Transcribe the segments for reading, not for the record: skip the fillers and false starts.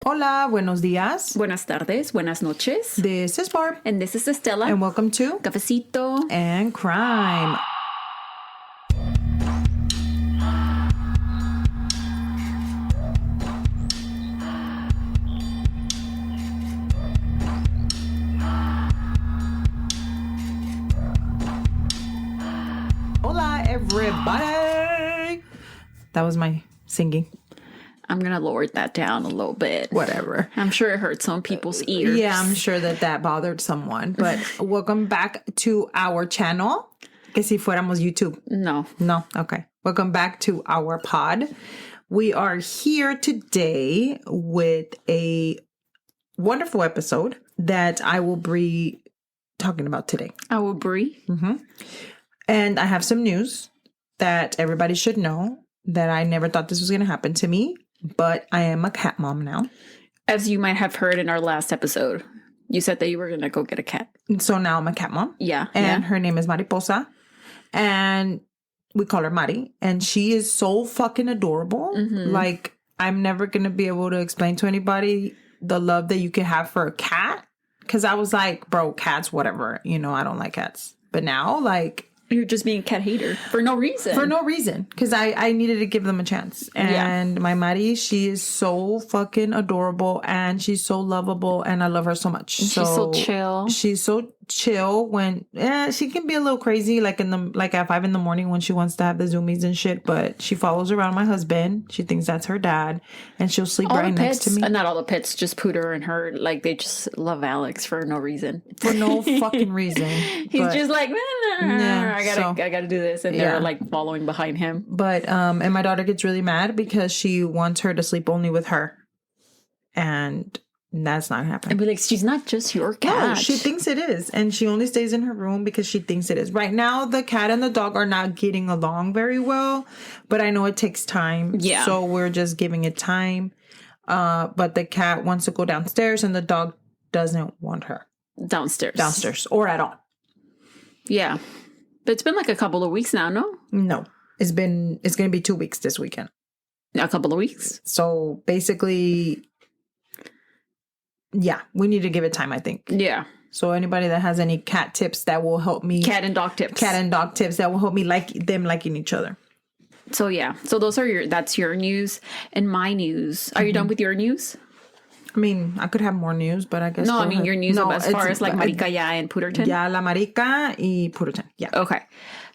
Hola, buenos días. Buenas tardes, buenas noches. This is Barb. And this is Estella. And welcome to Cafecito and Crime. Hola, everybody. That was my singing. I'm going to lower that down a little bit. Whatever. I'm sure it hurt some people's ears. Yeah, I'm sure that bothered someone. But welcome back to our channel. Que si fuéramos YouTube. No. No? Okay. Welcome back to our pod. We are here today with a wonderful episode that I will be talking about today. I will Brie. Mm-hmm. And I have some news that everybody should know that I never thought this was going to happen to me. But I am a cat mom now. As you might have heard in our last episode, you said that you were going to go get a cat. So now I'm a cat mom. Yeah. And her name is Mariposa. And we call her Mari. And she is so fucking adorable. Mm-hmm. Like, I'm never going to be able to explain to anybody the love that you can have for a cat. Because I was like, bro, cats, whatever. You know, I don't like cats. But now, like... You're just being a cat hater for no reason. For no reason. Because I needed to give them a chance. And my Mari, she is so fucking adorable. And she's so lovable. And I love her so much. She's so chill. She's so chill when... she can be a little crazy. Like at 5 a.m. when she wants to have the zoomies and shit. But she follows around my husband. She thinks that's her dad. And she'll sleep right next to me. Not all the pets. Just Pooter and her. Like, they just love Alex for no reason. For no fucking reason. He's just like... I gotta do this, and they're like following behind him. But and my daughter gets really mad because she wants her to sleep only with her, and that's not happening. And be like, she's not just your cat. No, she thinks it is, and she only stays in her room because she thinks it is. Right now, the cat and the dog are not getting along very well, but I know it takes time. Yeah, so we're just giving it time. But the cat wants to go downstairs, and the dog doesn't want her downstairs, or at all. Yeah. But it's been like a couple of weeks now, no? No. It's going to be 2 weeks this weekend. A couple of weeks? So basically, yeah, we need to give it time, I think. Yeah. So anybody that has any cat tips that will help me. Cat and dog tips that will help me like them liking each other. So yeah. So that's your news and my news. Are you done with your news? I mean, I could have more news, but I guess... No, I mean, your news as far as like Marica ya and Pooterton? Yeah, La Marica y Pooterton, yeah. Okay.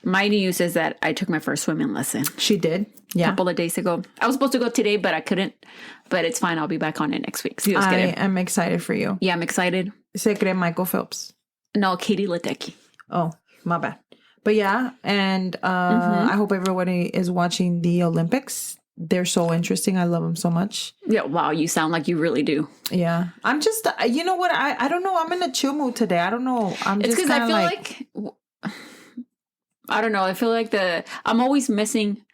My news is that I took my first swimming lesson. She did, yeah. A couple of days ago. I was supposed to go today, but I couldn't. But it's fine. I'll be back on it next week. So I am excited for you. Yeah, I'm excited. Se cree Michael Phelps. No, Katie Ledecky. Oh, my bad. But yeah, and I hope everybody is watching the Olympics. They're so interesting. I love them so much. Yeah, wow, you sound like you really do. Yeah. I'm just, you know what? I don't know. I'm in a chill mood today. I don't know. It's because I feel like, I don't know. I feel like I'm always missing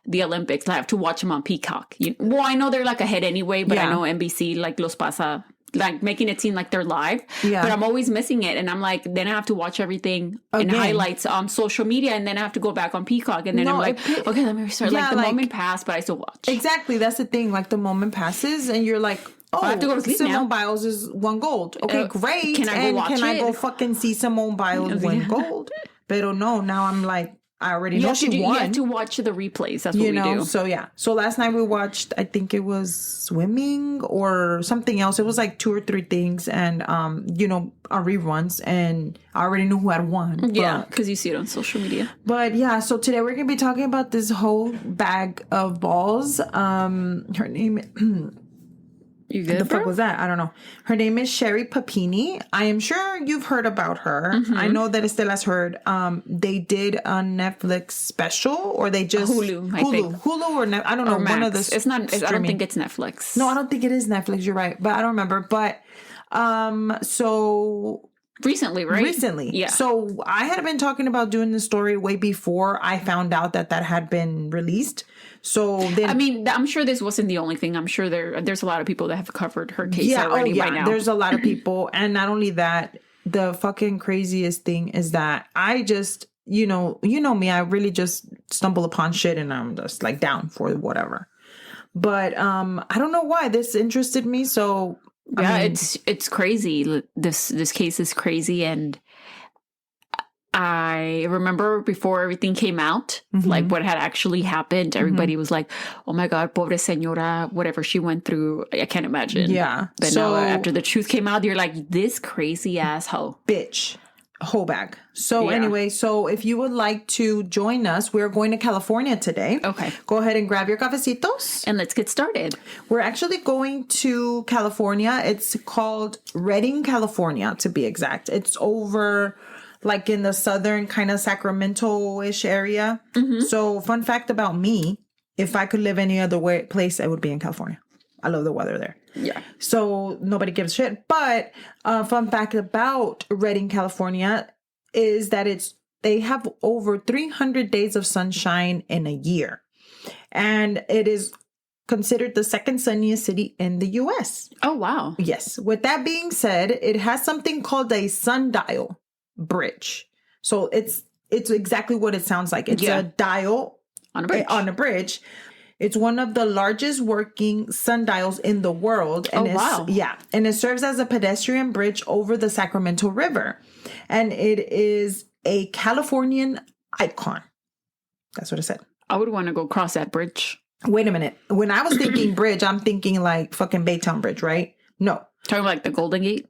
the Olympics. I have to watch them on Peacock. Well, I know they're like ahead anyway, but I know NBC like los pasa, like making it seem like they're live. Yeah. But I'm always missing it. And I'm like, then I have to watch everything in highlights on social media. And then I have to go back on Peacock. And then I'm like, okay, let me restart. Yeah, like the moment passed, but I still watch. Exactly. That's the thing. Like the moment passes and you're like, oh, I have to go to sleep Simone Biles is won gold. Okay, great. Can I go watch it? I go fucking see Simone Biles win gold? Pero no, now I'm like, I already know she won. You have to watch the replays. That's what we do. So yeah. So last night we watched, I think it was swimming or something else. It was like 2 or 3 things and, our reruns. And I already knew who had won. Yeah, because you see it on social media. But yeah, so today we're going to be talking about this whole bag of balls. Her name... You good, the fuck was that? I don't know. Her name is Sherri Papini. I am sure you've heard about her. Mm-hmm. I know that Estella's heard. They did a Netflix special, or they just Hulu. I think Hulu or I don't know. Max. One of the. It's not. I don't think it's Netflix. No, I don't think it is Netflix. You're right, but I don't remember. But so. Recently, right? Recently. Yeah. So I had been talking about doing the story way before I found out that had been released. So then... I mean, I'm sure this wasn't the only thing. I'm sure there's a lot of people that have covered her case already by now. There's a lot of people. And not only that, the fucking craziest thing is that I just, you know me, I really just stumble upon shit and I'm just like down for whatever. But I don't know why this interested me. So yeah, it's crazy. This case is crazy, and I remember before everything came out, like what had actually happened, everybody was like, oh my God, pobre señora, whatever she went through, I can't imagine. Yeah. But so, now after the truth came out, you're like, this crazy asshole. Bitch. Whole bag. So anyway, so if you would like to join us, we're going to California today. Okay. Go ahead and grab your cafecitos. And let's get started. We're actually going to California. It's called Redding, California, to be exact. It's over like in the southern kind of Sacramento-ish area. So fun fact about me, if I could live any other place, I would be in California. I love the weather there. Yeah. So nobody gives a shit. But fun fact about Redding, California is that they have over 300 days of sunshine in a year. And it is considered the second sunniest city in the U.S. Oh, wow. Yes. With that being said, it has something called a sundial bridge. So it's exactly what it sounds like. It's a dial on a bridge. It's one of the largest working sundials in the world. And wow. Yeah. And it serves as a pedestrian bridge over the Sacramento River. And it is a Californian icon. That's what it said. I would want to go cross that bridge. Wait a minute. When I was thinking bridge, I'm thinking like fucking Baytown Bridge, right? No. Talking about like the Golden Gate?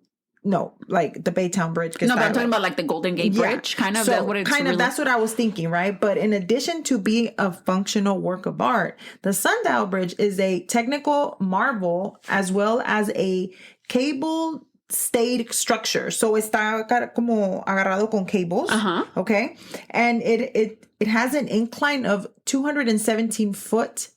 No, like the Baytown Bridge. No, but I'm talking about like the Golden Gate Bridge. Kind of. So that's what it's kind of, that's what I was thinking, right? But in addition to being a functional work of art, the Sundial Bridge is a technical marvel as well as a cable stayed structure. So está como agarrado con cables. Okay. And it has an incline of 217 foot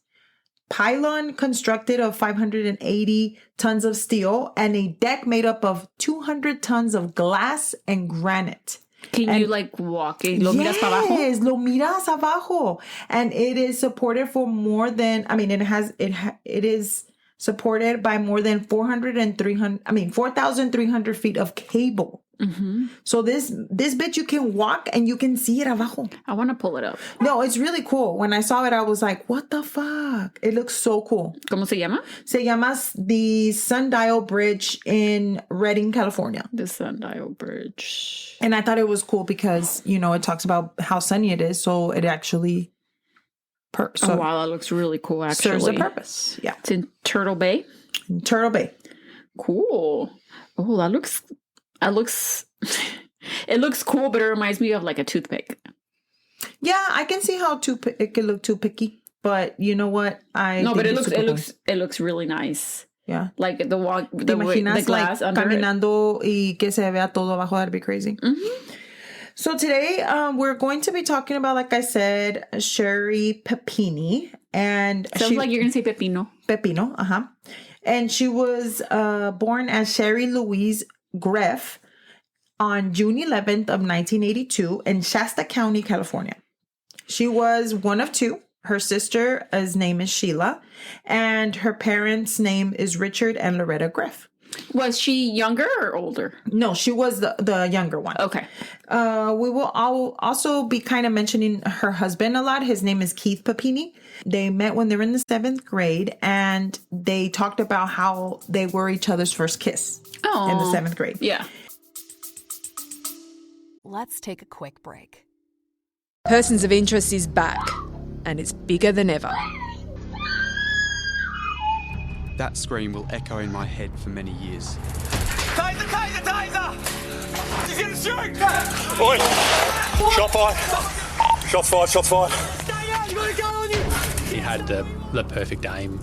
pylon constructed of 580 tons of steel and a deck made up of 200 tons of glass and granite. Can you like walk? ¿Lo miras para abajo? Yes, lo miras abajo. And it is supported for more than, it is supported by more than 4,300 feet of cable. So this bitch, you can walk and you can see it abajo. I want to pull it up. No, it's really cool. When I saw it, I was like, what the fuck? It looks so cool. ¿Cómo se llama? Se llama the Sundial Bridge in Redding, California. The Sundial Bridge. And I thought it was cool because, it talks about how sunny it is. So it actually... wow, that looks really cool, actually. Serves a purpose. Yeah. It's in Turtle Bay? Turtle Bay. Cool. Oh, that looks... It looks cool, but it reminds me of like a toothpick. Yeah, I can see how it could look too picky, but you know what? It looks really nice. Yeah, like the glass like under caminando y que se vea todo abajo. That'd be crazy. So today, we're going to be talking about, like I said, Sherri Papini, and sounds like you're gonna say Pepino. Pepino, and she was born as Sherri Louise Greff on June 11th of 1982 in Shasta County, California. She was one of two. Her sister's name is Sheila, and her parents' name is Richard and Loretta Greff. Was she younger or older? No, she was the younger one. Okay. We will also be kind of mentioning her husband a lot. His name is Keith Papini. They met when they were in the 7th grade, and they talked about how they were each other's first kiss in the 7th grade. Yeah. Let's take a quick break. Persons of Interest is back, and it's bigger than ever. That scream will echo in my head for many years. Taser! Taser! Taser! He's going to shoot! Oi! Shot fired! Shots fired! Shots fired! Stay out! You got a gun on you! He had the perfect aim.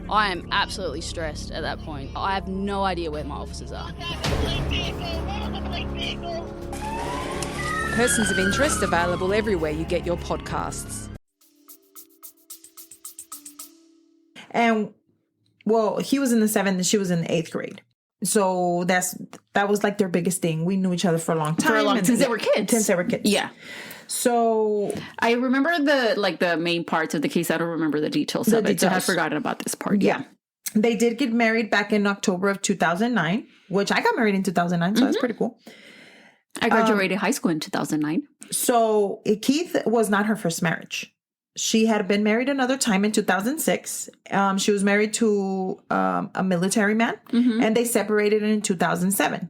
I am absolutely stressed at that point. I have no idea where my officers are. Persons of Interest available everywhere you get your podcasts. And well, he was in the 7th and she was in the 8th grade. So that was like their biggest thing. We knew each other for a long time. Since they were kids. Since they were kids. Yeah. So I remember the main parts of the case. I don't remember the details of it. So I had forgotten about this part. Yeah. They did get married back in October of 2009, which I got married in 2009. So that's pretty cool. I graduated high school in 2009. So Keith was not her first marriage. she had been married another time in 2006. She was married to a military man, and they separated in 2007.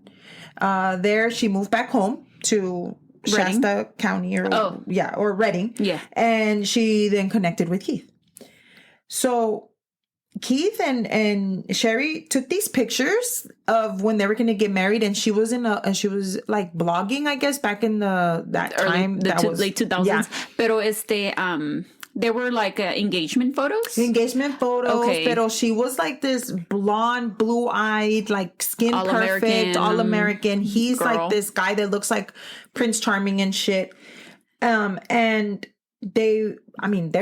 There, she moved back home to Reading? Shasta County, or Reading. Yeah. And she then connected with Keith. So Keith and Sherri took these pictures of when they were going to get married, and she was like blogging, I guess, back in that time. Late 2000s. Yeah. Pero they were like engagement photos. Engagement photos. Okay. Pero she was like this blonde, blue-eyed, like skin All-American perfect, all-American. He's girl. like this guy that looks like Prince Charming and shit. And they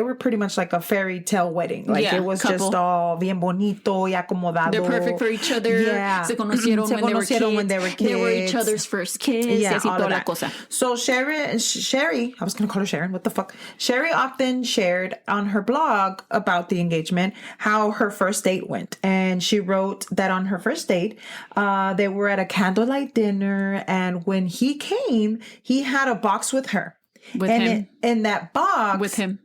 were pretty much like a fairy tale wedding. Like it was couple. just all bien bonito y acomodado. They're perfect for each other. Yeah. Se conocieron when they were kids. They were each other's first kiss. Yeah, Y así all toda of la that. cosa. So Sherri, I was going to call her Sharon. What the fuck? Sherri often shared on her blog about the engagement, how her first date went. And she wrote that on her first date, they were at a candlelight dinner. And when he came, he had a box with her. With him. In that box. With him.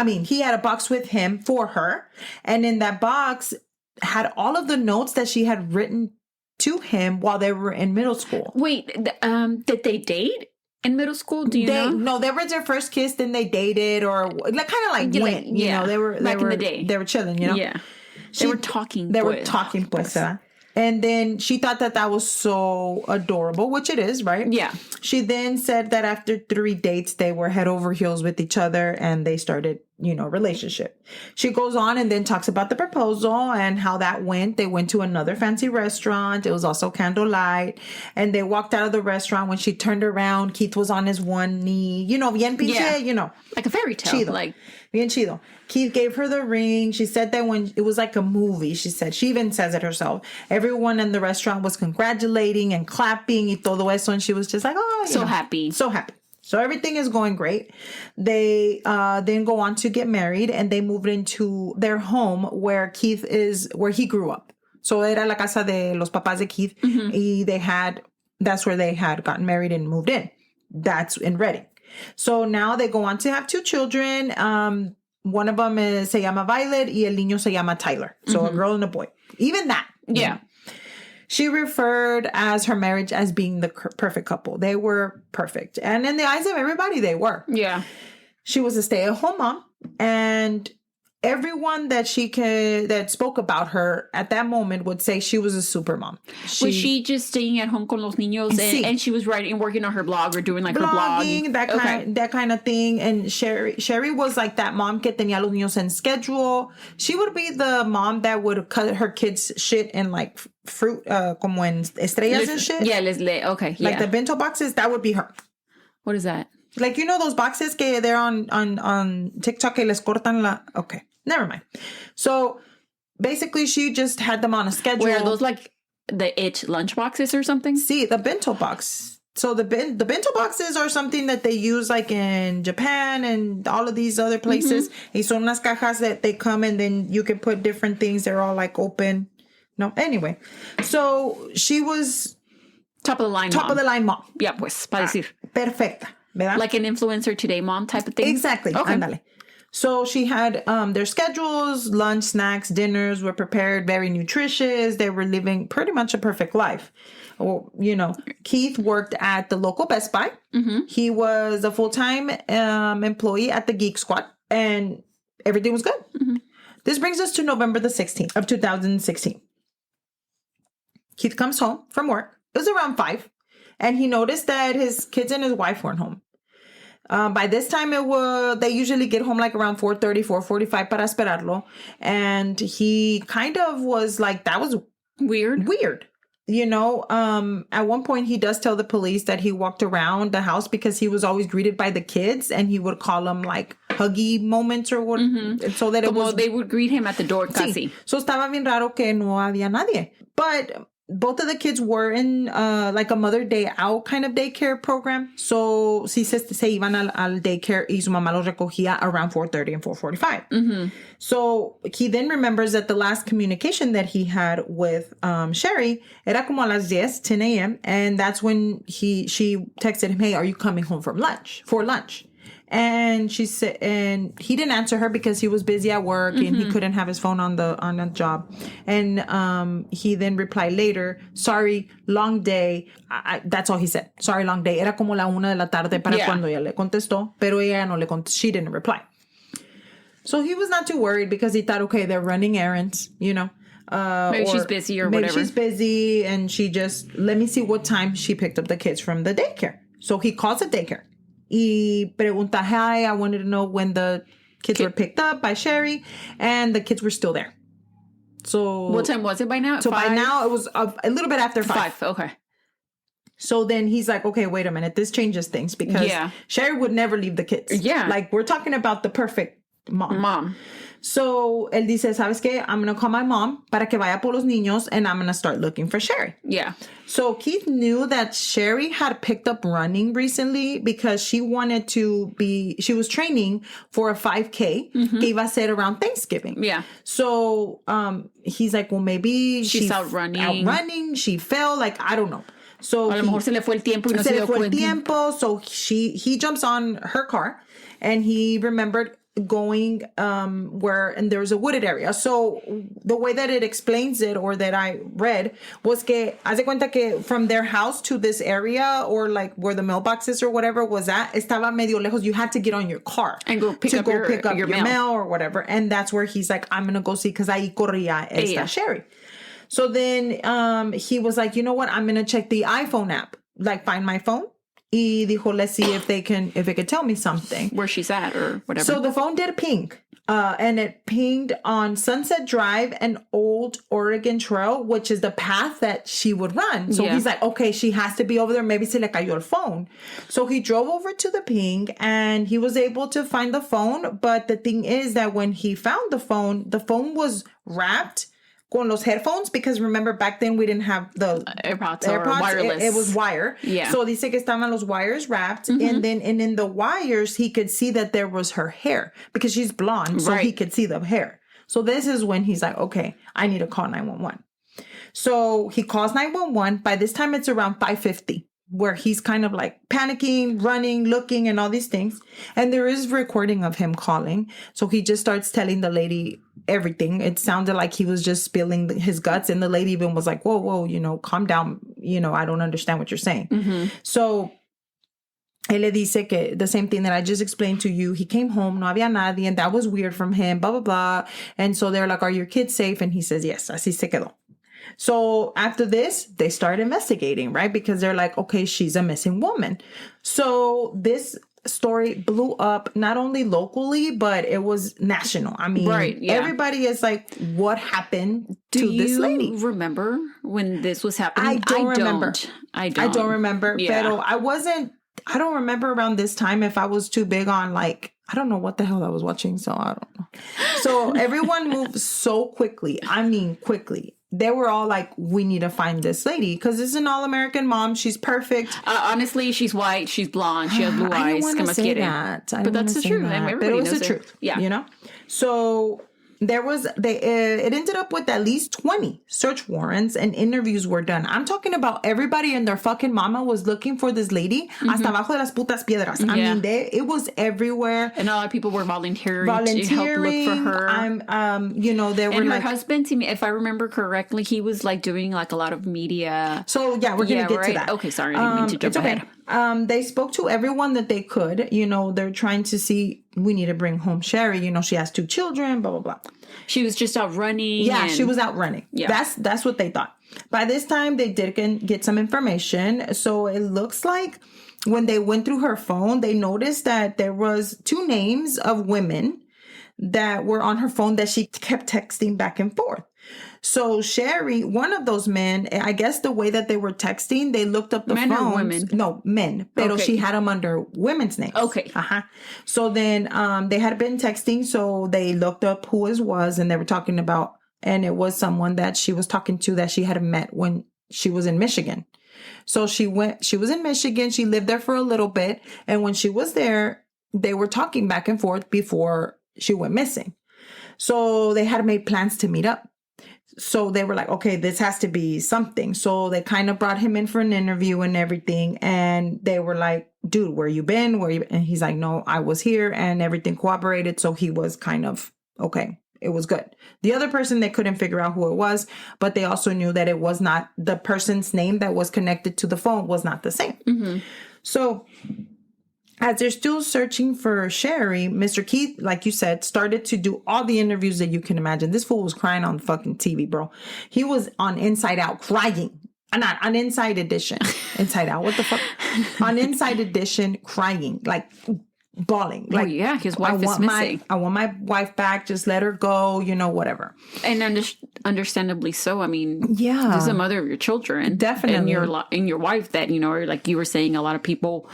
He had a box with him for her. And in that box had all of the notes that she had written to him while they were in middle school. Wait, did they date in middle school? Do you know? No, they were their first kiss, then they dated, or like kind of like went. You know, they were back in the day. They were chilling. You know, Yeah. They were talking. They were talking, pues. And then she thought that was so adorable, which it is, right? Yeah. She then said that after 3 dates, they were head over heels with each other and they started, relationship. She goes on and then talks about the proposal and how that went. They went to another fancy restaurant. It was also candlelight. And they walked out of the restaurant. When she turned around, Keith was on his one knee. Bien pinche, Like a fairy tale. Chido. Like, bien chido. Keith gave her the ring. She said that when it was like a movie, she even says it herself. Everyone in the restaurant was congratulating and clapping y todo eso. And she was just like, oh, happy. So happy. So everything is going great. They then go on to get married and they moved into their home where he grew up. So era la casa de los papás de Keith. Y that's where they had gotten married and moved in. That's in Reading. So now they go on to have 2 children. One of them se llama Violet y el niño se llama Tyler. So a girl and a boy. Even that. Yeah. She referred as her marriage as being the perfect couple. They were perfect. And in the eyes of everybody, they were. Yeah. She was a stay-at-home mom. And everyone that spoke about her at that moment would say she was a super mom. Was she just staying at home con los niños and she was working on her blog or doing like her blog? That kind of thing. And Sherri was like that mom que tenía los niños en schedule. She would be the mom that would cut her kids' shit in like fruit, como en estrellas and shit. Yeah, okay. Like yeah. the bento boxes, that would be her. What is that? Like, those boxes que they're on TikTok que les cortan la... Okay, never mind. So, basically, she just had them on a schedule. Where are those like the itch lunch boxes or something? See, the bento box. So, the bento boxes are something that they use like in Japan and all of these other places. Y son unas cajas that they come and then you can put different things. They're all like open. No, anyway. So, she was... Top of the line mom. Yeah, pues, para decir. Perfecta. ¿Verdad? Like an influencer today mom type of thing? Exactly. Okay. Ándale. So she had their schedules, lunch, snacks, dinners were prepared, very nutritious. They were living pretty much a perfect life. Well, Keith worked at the local Best Buy. He was a full-time employee at the Geek Squad, and everything was good. This brings us to November the 16th of 2016. Keith comes home from work. It was around 5, and he noticed that his kids and his wife weren't home. By this time, they usually get home like around 4:30, 4:45 para esperarlo. And he kind of was like, that was weird. At one point, he does tell the police that he walked around the house because he was always greeted by the kids and he would call them like huggy moments or what. So that they would greet him at the door casi. Sí. So estaba bien raro que no había nadie. But both of the kids were in like a mother day out kind of daycare program. So sí se iban al daycare y su mamá los recogía around 4:30 and 4:45. So he then remembers that the last communication that he had with Sherri era como a las 10 a.m. And that's when she texted him, hey, are you coming home for lunch? And she said, and he didn't answer her because he was busy at work and he couldn't have his phone on the job. And he then replied later, sorry, long day. That's all he said. Sorry, long day. Era como la 1 de la tarde para cuando ella le contestó, pero ella no le contestó. She didn't reply. So he was not too worried because he thought, okay, they're running errands, you know. Maybe she's busy or maybe whatever. She's busy and she just, let me see what time she picked up the kids from the daycare. So he calls the daycare. Y pregunta, hi, I wanted to know when the kids were picked up by Sherri, and the kids were still there. So what time was it by now? So 5? by now it was a little bit after 5. Okay. So then he's like, okay, wait a minute. This changes things because Sherri would never leave the kids. Yeah. Like, we're talking about the perfect mom. So él dice, ¿sabes qué? I'm going to call my mom para que vaya por los niños and I'm going to start looking for Sherri. Yeah. So Keith knew that Sherri had picked up running recently because she wanted to she was training for a 5K que iba a ser around Thanksgiving. Yeah. So he's like, well, maybe she's out running. She fell. Like, I don't know. So a lo mejor se le fue el tiempo y no se dio cuenta. So he jumps on her car and he remembered going and there was a wooded area. So the way that it explains it, or that I read, was que haz de cuenta que from their house to this area, or like where the mailboxes or whatever was at, estaba medio lejos. You had to get on your car and go pick up your mail or whatever. And that's where he's like, I'm gonna go see, because ahí corría esta Sherri. So then he was like, you know what, I'm gonna check the iPhone app, like find my phone. Y dijo, let's see if it could tell me something. Where she's at or whatever. So the phone did ping. And it pinged on Sunset Drive and Old Oregon Trail, which is the path that she would run. So he's like, okay, she has to be over there. Maybe se le cayó el phone. So he drove over to the ping and he was able to find the phone. But the thing is that when he found the phone was wrapped con los headphones, because remember back then we didn't have the AirPods or wireless. It was wire. Yeah. So dice que estaban los wires wrapped, and in the wires he could see that there was her hair because she's blonde, so he could see the hair. So this is when he's like, okay, I need to call 911. So he calls 911. By this time it's around 5:50. Where he's kind of like panicking, running, looking, and all these things. And there is recording of him calling. So he just starts telling the lady everything. It sounded like he was just spilling his guts. And the lady even was like, whoa, you know, calm down. You know, I don't understand what you're saying. So él le dice que the same thing that I just explained to you. He came home, no había nadie, and that was weird from him, blah, blah, blah. And so they're like, are your kids safe? And he says, yes, así se quedó. So after this, they start investigating, right? Because they're like, okay, she's a missing woman. So this story blew up not only locally, but it was national. I mean, everybody is like, what happened to this lady? Do you remember when this was happening? I don't remember. I don't remember. Yeah. Pero I don't remember around this time if I was too big on like, I don't know what the hell I was watching, so I don't know. So everyone moved so quickly. I mean, quickly. They were all like, we need to find this lady because this is an all-American mom. She's perfect. Honestly, she's white. She's blonde. She has blue eyes. I don't want to say that. But that's the truth. But it was the truth. Yeah. You know? So it ended up with at least 20 search warrants and interviews were done. I'm talking about everybody and their fucking mama was looking for this lady hasta abajo de las putas piedras. I mean, it was everywhere. And a lot of people were volunteering to help look for her. You know, they were and like... her husband, if I remember correctly, he was like doing like a lot of media. So yeah, we're going to get to that. Okay, sorry. I didn't mean to jump ahead. They spoke to everyone that they could. You know, they're trying to see, we need to bring home Sherri. You know, she has 2 children, blah, blah, blah. She was just out running. Yeah, she was out running. Yeah. That's what they thought. By this time, they did get some information. So it looks like when they went through her phone, they noticed that there was 2 names of women that were on her phone that she kept texting back and forth. So Sherri, one of those men, I guess the way that they were texting, they looked up the men phones. Or women? No, men. But she had them under women's names. Okay. So then they had been texting, so they looked up who it was, and they were talking about, and it was someone that she was talking to that she had met when she was in Michigan. So she was in Michigan, she lived there for a little bit, and when she was there, they were talking back and forth before she went missing. So they had made plans to meet up. So they were like, okay, this has to be something. So they kind of brought him in for an interview and everything. And they were like, dude, where you been? And he's like, no, I was here, and everything cooperated. So he was kind of, okay, it was good. The other person, they couldn't figure out who it was, but they also knew that it was not the person's name that was connected to the phone was not the same. Mm-hmm. So as they're still searching for Sherri, Mr. Keith, like you said, started to do all the interviews that you can imagine. This fool was crying on fucking TV, bro. He was on Inside Out crying. Not on Inside Edition. Inside Out, what the fuck? On Inside Edition, crying, like bawling. Like, yeah, his wife is missing. I want my wife back. Just let her go, whatever. And understandably so. I mean, yeah, this is the mother of your children. Definitely. And your wife that, like you were saying, a lot of people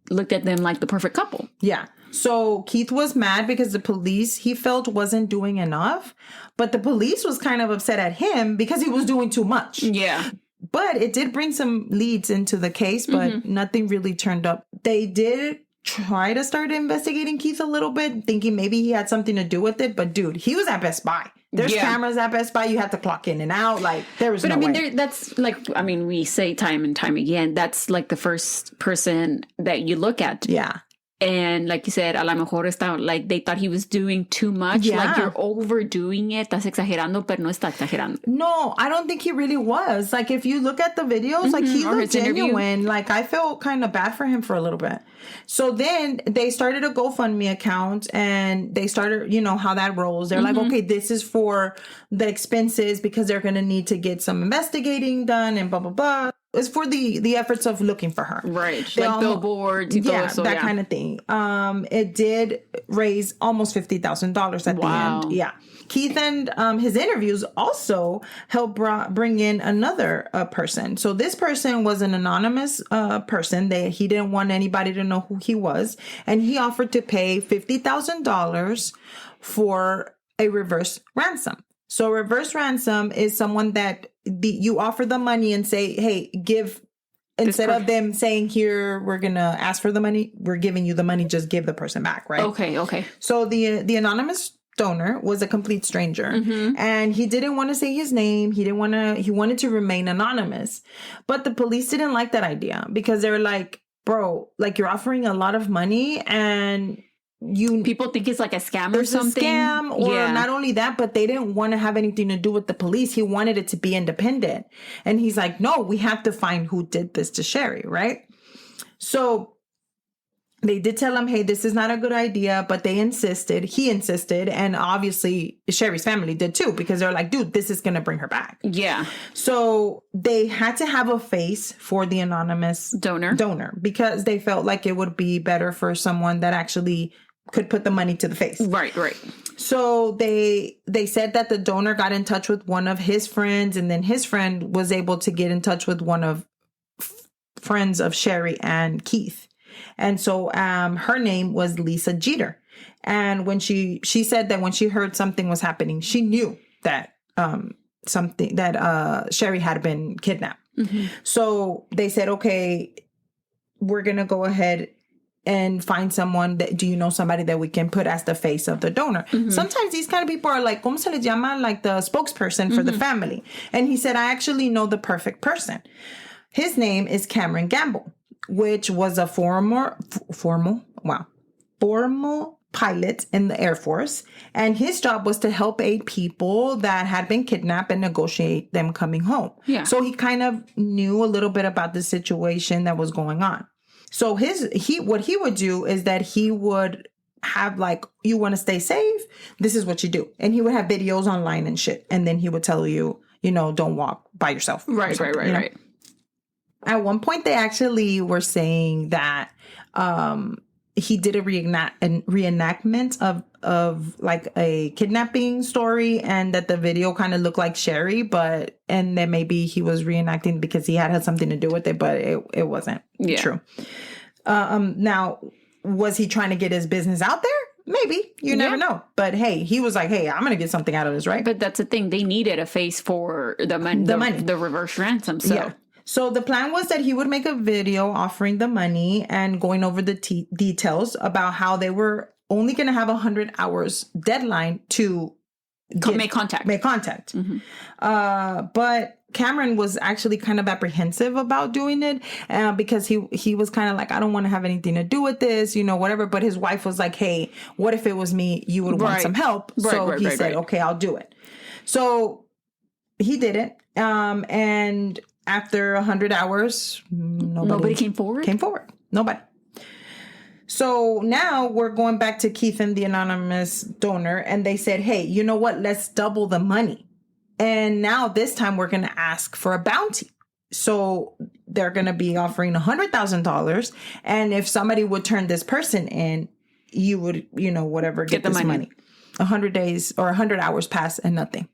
looked at them like the perfect couple. Yeah. So Keith was mad because the police, he felt, wasn't doing enough. But the police was kind of upset at him because he was doing too much. Yeah. But it did bring some leads into the case, but nothing really turned up. They did try to start investigating Keith a little bit, thinking maybe he had something to do with it. But dude, he was at Best Buy. There's cameras at Best Buy. You have to clock in and out. Like, there was no way. That's like, we say time and time again, that's like the first person that you look at. Yeah. And like you said, a lo mejor está, like, they thought he was doing too much. Yeah. Like, you're overdoing it. Estás exagerando, pero no está exagerando. No, I don't think he really was. Like, if you look at the videos, like, he looked genuine. Like, I felt kind of bad for him for a little bit. So then they started a GoFundMe account, and they started, how that rolls. They're like, okay, this is for the expenses because they're going to need to get some investigating done and blah, blah, blah. It's for the efforts of looking for her. Right. Like billboards. That kind of thing. It did raise almost $50,000 at the end. Yeah. Keith and his interviews also helped bring in another person. So this person was an anonymous person. He didn't want anybody to know who he was. And he offered to pay $50,000 for a reverse ransom. So reverse ransom is someone that you offer the money and say, hey, give, instead of them saying, here, we're going to ask for the money, we're giving you the money, just give the person back, right? Okay. So the anonymous donor was a complete stranger, and he didn't want to say his name. He wanted to remain anonymous. But the police didn't like that idea because they were like, bro, like, you're offering a lot of money, and people think it's like a scam or something. A scam, or not only that, but they didn't want to have anything to do with the police. He wanted it to be independent. And he's like, no, we have to find who did this to Sherri, right? So they did tell him, hey, this is not a good idea, but he insisted, and obviously Sherri's family did too, because they're like, dude, this is going to bring her back. Yeah. So they had to have a face for the anonymous donor because they felt like it would be better for someone that actually could put the money to the face. Right. So they said that the donor got in touch with one of his friends, and then his friend was able to get in touch with one of friends of Sherri and Keith. And so her name was Lisa Jeter. And when she said that when she heard something was happening, she knew that Sherri had been kidnapped. So they said, okay, we're going to go ahead and find someone do you know somebody that we can put as the face of the donor? Sometimes these kind of people are like, ¿cómo se le llama? Like the spokesperson for the family. And he said, I actually know the perfect person. His name is Cameron Gamble, which was a formal pilot in the Air Force. And his job was to help aid people that had been kidnapped and negotiate them coming home. Yeah. So he kind of knew a little bit about the situation that was going on. So what he would do is that he would have, like, you want to stay safe? This is what you do. And he would have videos online and shit. And then he would tell you, don't walk by yourself. Right. At one point, they actually were saying that he did a reenactment of like a kidnapping story, and that the video kind of looked like Sherri, and then maybe he was reenacting because he had something to do with it, but it wasn't true. Now, was he trying to get his business out there? Maybe. You never know. But hey, he was like, hey, I'm going to get something out of this, right? But that's the thing. They needed a face for the money, the reverse ransom. So. Yeah. So the plan was that he would make a video offering the money and going over the details about how they were only going to have 100 hours deadline to make contact. But Cameron was actually kind of apprehensive about doing it because he was kind of like, I don't want to have anything to do with this, whatever. But his wife was like, hey, what if it was me? You would want some help. So he said, okay, I'll do it. So he did it. And after 100 hours, nobody came forward? Nobody. So now we're going back to Keith and the anonymous donor. And they said, hey, you know what? Let's double the money. And now this time we're going to ask for a bounty. So they're going to be offering $100,000. And if somebody would turn this person in, you would, whatever, get this money. 100 days or 100 hours pass and nothing.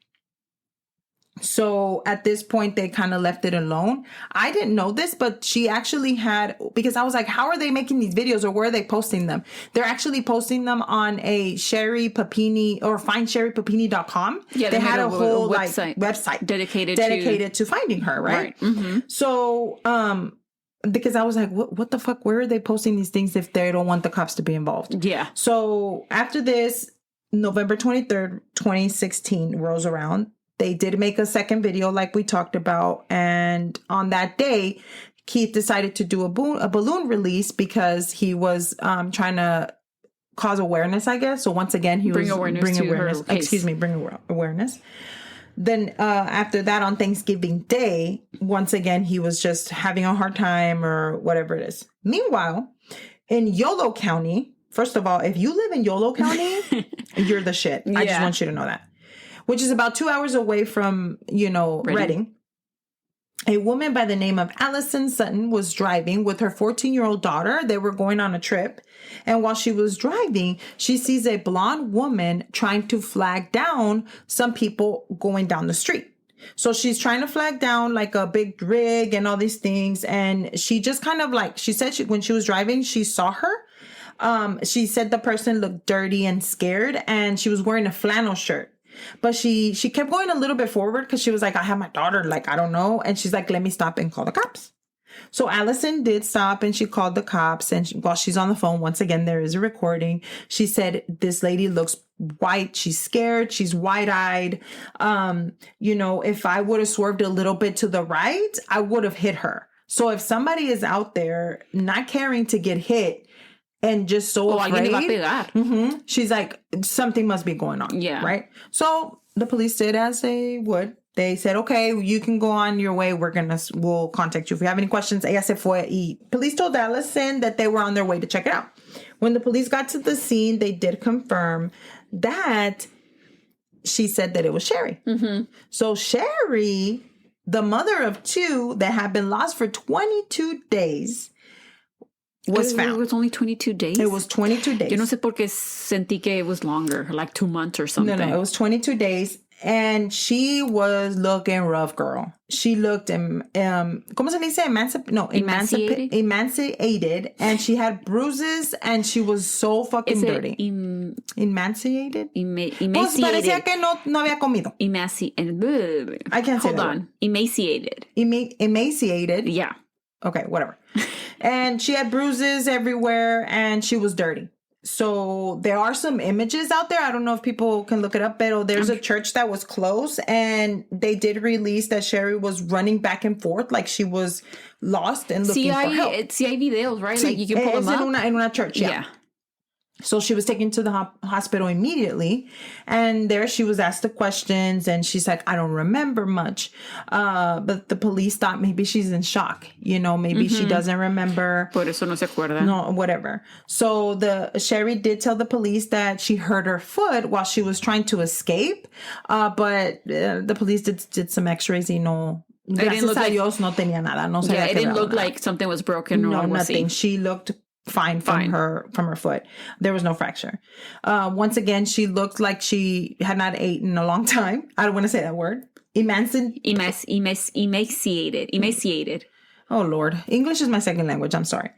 So at this point, they kind of left it alone. I didn't know this, but she actually had, because I was like, how are they making these videos or where are they posting them? They're actually posting them on a Sherri Papini or findsherripapini.com. Yeah, they had a whole website dedicated to finding her, right? Mm-hmm. So, because I was like, what the fuck? Where are they posting these things if they don't want the cops to be involved? Yeah. So after this, November 23rd, 2016 rolls around. They did make a second video like we talked about. And on that day, Keith decided to do a balloon release because he was trying to cause awareness, I guess. So once again, he bring was awareness. Bring awareness. Then after that, on Thanksgiving Day, once again, he was just having a hard time or whatever it is. Meanwhile, in Yolo County, first of all, if you live in Yolo County, you're the shit. I just want you to know that. Which is about 2 hours away from, Reading. A woman by the name of Allison Sutton was driving with her 14-year-old daughter. They were going on a trip. And while she was driving, she sees a blonde woman trying to flag down some people going down the street. So she's trying to flag down like a big rig and all these things. And she just kind of like, she said when she was driving, she saw her. She said the person looked dirty and scared and she was wearing a flannel shirt. But she kept going a little bit forward because she was like, I have my daughter, like, I don't know. And she's like, let me stop and call the cops. So Allison did stop and she called the cops. And while she's on the phone, once again, there is a recording. She said, this lady looks white. She's scared. She's wide-eyed. If I would have swerved a little bit to the right, I would have hit her. So if somebody is out there not caring to get hit, and just so afraid. Mm-hmm, she's like, something must be going on. Yeah. Right? So the police did as they would. They said, okay, you can go on your way. We'll contact you if you have any questions. Ella se fue y police told Allison that they were on their way to check it out. When the police got to the scene, they did confirm that she said that it was Sherri. Mm-hmm. So Sherri, the mother of two that had been lost for 22 days, was found. It was only 22 days? It was 22 days. Yo no sé por qué sentí que it was longer, like 2 months or something. No, it was 22 days. And she was looking rough, girl. She looked, ¿cómo se dice? Emaciated. And she had bruises and she was so fucking dirty. Emaciated? Emaciated. Pues parecía que no había comido. I can't say that. Hold on. Emaciated. Emaciated. Yeah. Okay, whatever. And she had bruises everywhere and she was dirty. So there are some images out there. I don't know if people can look it up, but there's a church that was closed and they did release that Sherri was running back and forth like she was lost and looking for help. See videos, right? Like you can pull them up. In una church, yeah. So she was taken to the hospital immediately. And there she was asked the questions and she's like, I don't remember much. But the police thought maybe she's in shock. Maybe she doesn't remember. Por eso no se acuerda. No, whatever. So Sherri did tell the police that she hurt her foot while she was trying to escape. But the police did some x-rays y no. Gracias a Dios no tenía nada. No sabía it didn't look like something was broken or nothing. She looked fine from her foot. There was no fracture. Once again, she looked like she had not eaten in a long time. I don't want to say that word. Emaciated. Oh, Lord. English is my second language. I'm sorry.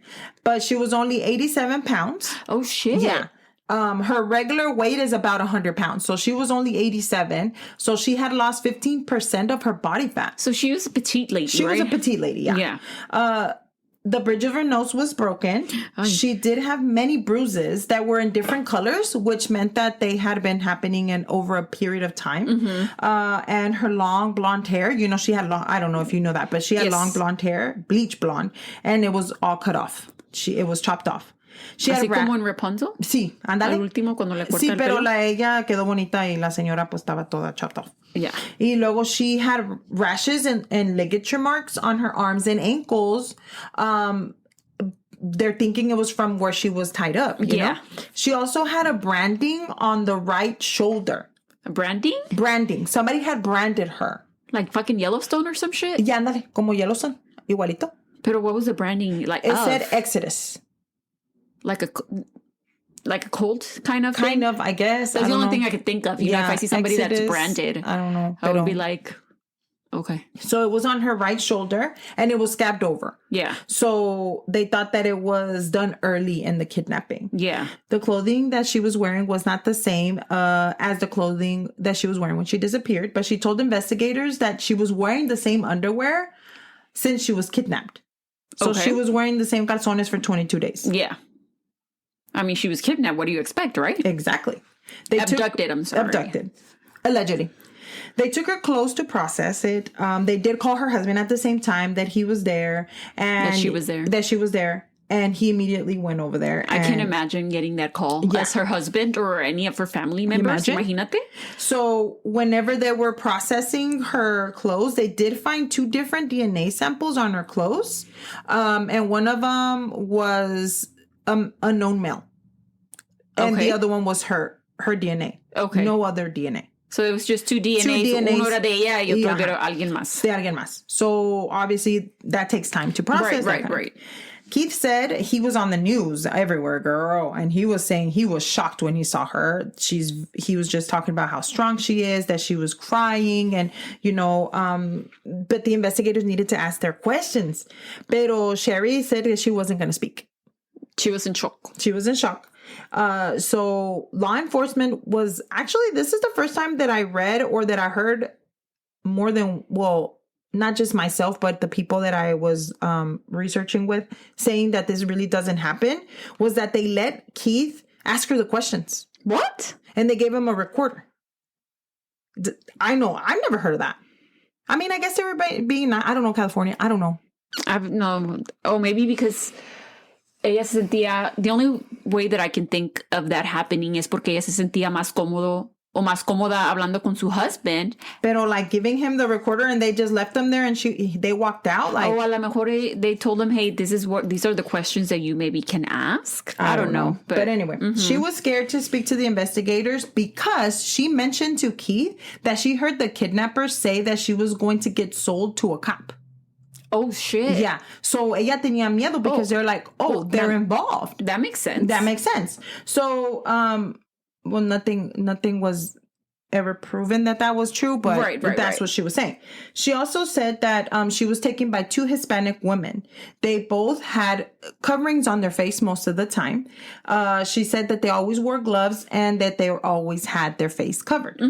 But she was only 87 pounds. Oh, shit. Yeah. Her regular weight is about 100 pounds. So she was only 87. So she had lost 15% of her body fat. So she was a petite lady, She was a petite lady, yeah. Yeah. The bridge of her nose was broken. She did have many bruises that were in different colors, which meant that they had been happening in over a period of time. And her long blonde hair, she had long, I don't know if you know that, but she had long blonde hair, bleach blonde, and it was all cut off. It was chopped off. Así como en Rapunzel. Sí, ándale. Al último cuando le corta sí, el pero pelo. ella quedó bonita y la señora pues estaba toda chopped off. Yeah. Y luego she had rashes and ligature marks on her arms and ankles. They're thinking it was from where she was tied up. You know? She also had a branding on the right shoulder. A branding? Branding. Somebody had branded her. Like fucking Yellowstone or some shit? Yeah, ándale, como Yellowstone. Igualito. Pero what was the branding like? It said Exodus. Like a cult kind of thing? Kind of, I guess. That's the only thing I could think of. You know, if I see somebody Exodus, that's branded, I don't know. I would be like, okay. So it was on her right shoulder and it was scabbed over. Yeah. So they thought that it was done early in the kidnapping. Yeah. The clothing that she was wearing was not the same as the clothing that she was wearing when she disappeared, but she told investigators that she was wearing the same underwear since she was kidnapped. So she was wearing the same calzones for 22 days. Yeah. I mean, she was kidnapped. What do you expect, right? Exactly. Abducted. Allegedly. They took her clothes to process it. They did call her husband at the same time that he was there. And that she was there. And he immediately went over there. I can't imagine getting that call as her husband or any of her family members. Imagínate. So whenever they were processing her clothes, they did find 2 different DNA samples on her clothes. And one of them was a known male. And the other one was her DNA. Okay. No other DNA. So it was just 2 DNAs. Uno era de ella y otro era alguien más. De alguien más. So obviously that takes time to process. Right. Keith said he was on the news everywhere, girl. And he was saying he was shocked when he saw her. He was just talking about how strong she is, that she was crying and, but the investigators needed to ask their questions. Pero Sherri said that she wasn't going to speak. She was in shock. So law enforcement was actually, this is the first time that I read or that I heard more than, not just myself, but the people that I was researching with saying that this really doesn't happen, was that they let Keith ask her the questions. What? And they gave him a recorder. I know. I've never heard of that. I mean, I guess they were being, I don't know, California. I don't know. Maybe because ella se sentía, the only way that I can think of that happening is porque ella se sentía más cómodo o más cómoda hablando con su husband. Pero like giving him the recorder and they just left him there and they walked out. Like, a lo mejor they told him, hey, these are the questions that you maybe can ask. I don't know. But anyway, she was scared to speak to the investigators because she mentioned to Keith that she heard the kidnappers say that she was going to get sold to a cop. Oh, shit. Yeah. So ella tenía miedo because they're like, they're involved. That makes sense. So, nothing was ever proven that was true, but that's what she was saying. She also said that she was taken by 2 Hispanic women. They both had coverings on their face most of the time. She said that they always wore gloves and that they always had their face covered.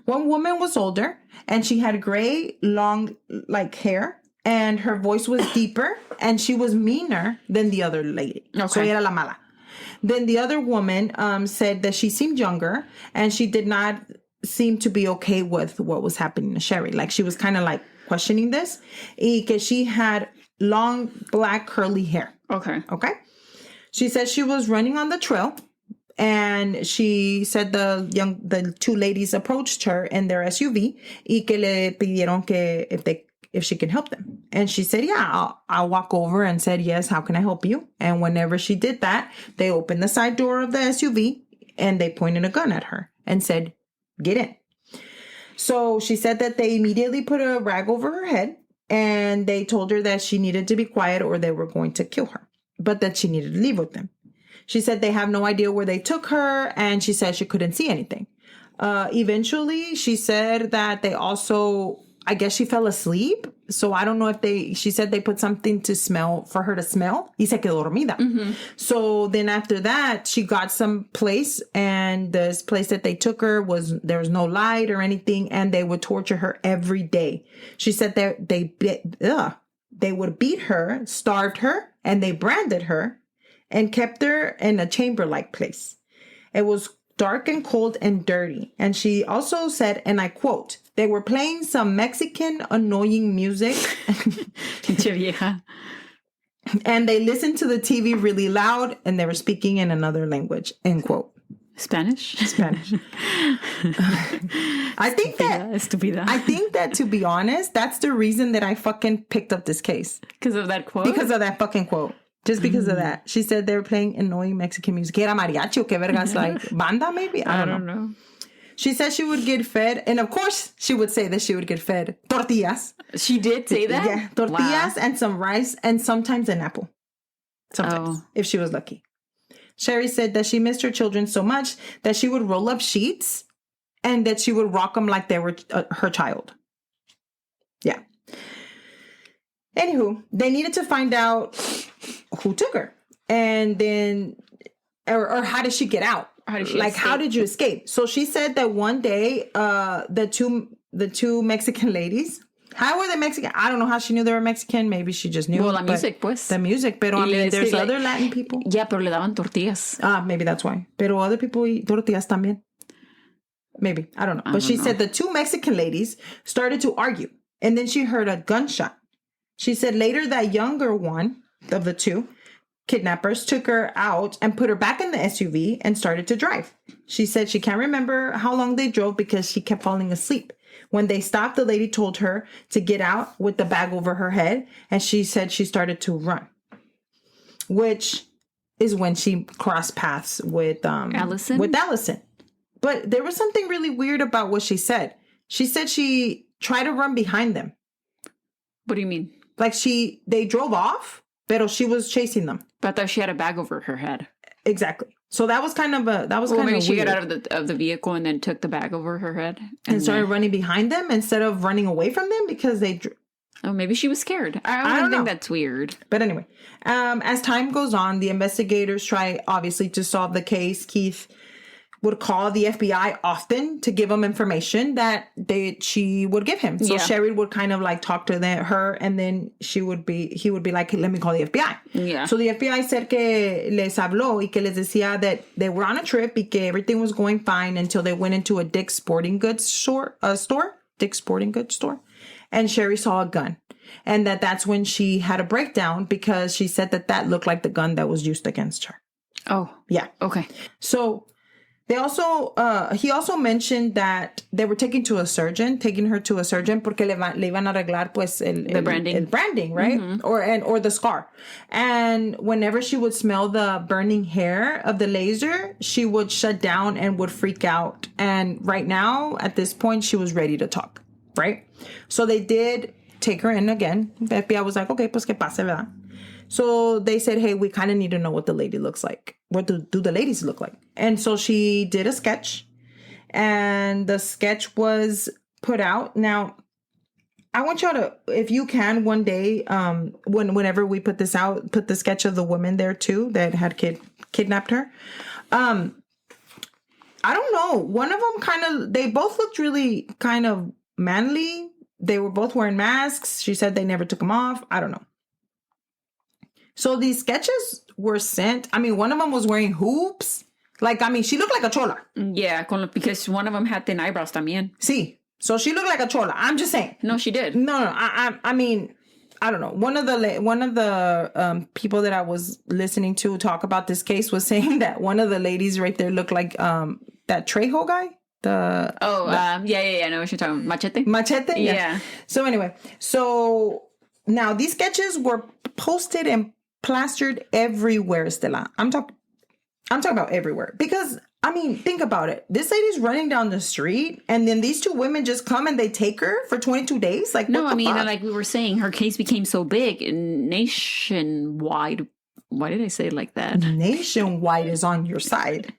One woman was older and she had gray, long, hair. And her voice was deeper, and she was meaner than the other lady. Okay. So era la mala. Then the other woman said that she seemed younger, and she did not seem to be okay with what was happening to Sherri. Like, she was kind of questioning this. Y que she had long, black, curly hair. Okay. She said she was running on the trail, and she said the 2 ladies approached her in their SUV y que le pidieron que if she can help them. And she said, yeah, I'll walk over, and said, yes, how can I help you? And whenever she did that, they opened the side door of the SUV and they pointed a gun at her and said, get in. So she said that they immediately put a rag over her head and they told her that she needed to be quiet or they were going to kill her, but that she needed to leave with them. She said they have no idea where they took her, and she said she couldn't see anything. Eventually, she said that they also, I guess she fell asleep. So I don't know if she said they put something to smell for her to smell. Y se quedó dormida. So then after that, she got some place, and this place that they took her there was no light or anything, and they would torture her every day. She said they they would beat her, starved her, and they branded her and kept her in a chamber-like place. It was dark and cold and dirty. And she also said, and I quote, they were playing some Mexican annoying music. Pinche vieja. And they listened to the TV really loud and they were speaking in another language, end quote. Spanish? Spanish. I think that, to be honest, that's the reason that I fucking picked up this case. Because of that quote? Because of that fucking quote. Just because of that. She said they were playing annoying Mexican music. Era mariachi o que vergas, like banda maybe? I don't know. She said she would get fed, and of course she would say that she would get fed tortillas. She did say that? Yeah, tortillas and some rice and sometimes an apple. Sometimes, if she was lucky. Sherri said that she missed her children so much that she would roll up sheets and that she would rock them like they were her child. Yeah. Anywho, they needed to find out who took her. And then, or how did she get out? How did you escape? So she said that one day, the two Mexican ladies, how were they Mexican? I don't know how she knew they were Mexican. Maybe she just knew. Well, la music, pues. The music. Pero I mean, there's other Latin people. Yeah, pero le daban tortillas. Maybe that's why. Pero other people eat tortillas también. Maybe. I don't know. But she said the two Mexican ladies started to argue. And then she heard a gunshot. She said later that younger one of the two kidnappers took her out and put her back in the SUV and started to drive. She said she can't remember how long they drove because she kept falling asleep. When they stopped, the lady told her to get out with the bag over her head. And she said she started to run, which is when she crossed paths with Allison. But there was something really weird about what she said. She said she tried to run behind them. What do you mean? Like they drove off, but she was chasing them. But I thought she had a bag over her head. Exactly. So that was kind of maybe she got out of the vehicle and then took the bag over her head and started running behind them instead of running away from them because they. Oh, maybe she was scared. I don't think that's weird. But anyway, as time goes on, the investigators try obviously to solve the case. Keith would call the FBI often to give him information that she would give him. So Sherri would kind of like talk to her, and then he would be like, let me call the FBI. Yeah. So the FBI said que les habló y que les decía that they were on a trip y que everything was going fine until they went into a Dick's Sporting Goods store. And Sherri saw a gun. And that's when she had a breakdown because she said that looked like the gun that was used against her. Oh. Yeah. Okay. So he also mentioned that they were taking her to a surgeon porque le iban a arreglar pues el branding, right? Mm-hmm. Or the scar. And whenever she would smell the burning hair of the laser, she would shut down and would freak out. And right now, at this point, she was ready to talk, right? So they did take her in again. The FBI was like, okay, pues que pase, ¿verdad? So they said, hey, we kind of need to know what the lady looks like. What do the ladies look like? And so she did a sketch, and the sketch was put out. Now, I want y'all to, if you can one day, whenever we put this out, put the sketch of the woman there too that had kidnapped her. I don't know. One of them they both looked really kind of manly. They were both wearing masks. She said they never took them off. I don't know. So these sketches were sent. I mean, one of them was wearing hoops. Like, I mean, she looked like a chola. Yeah, because one of them had thin eyebrows también. Sí. So she looked like a chola. I'm just saying. No, she did. No. I mean, I don't know. One of the people that I was listening to talk about this case was saying that one of the ladies right there looked like that Trejo guy. Yeah, I know what you're talking about. Machete? Yeah. So anyway, now these sketches were posted and plastered everywhere, Stella. I'm talking about everywhere. Because, I mean, think about it. This lady's running down the street, and then these two women just come and they take her for 22 days? Like, no, what the fuck? Like we were saying, her case became so big and nationwide. Why did I say it like that? Nationwide is on your side.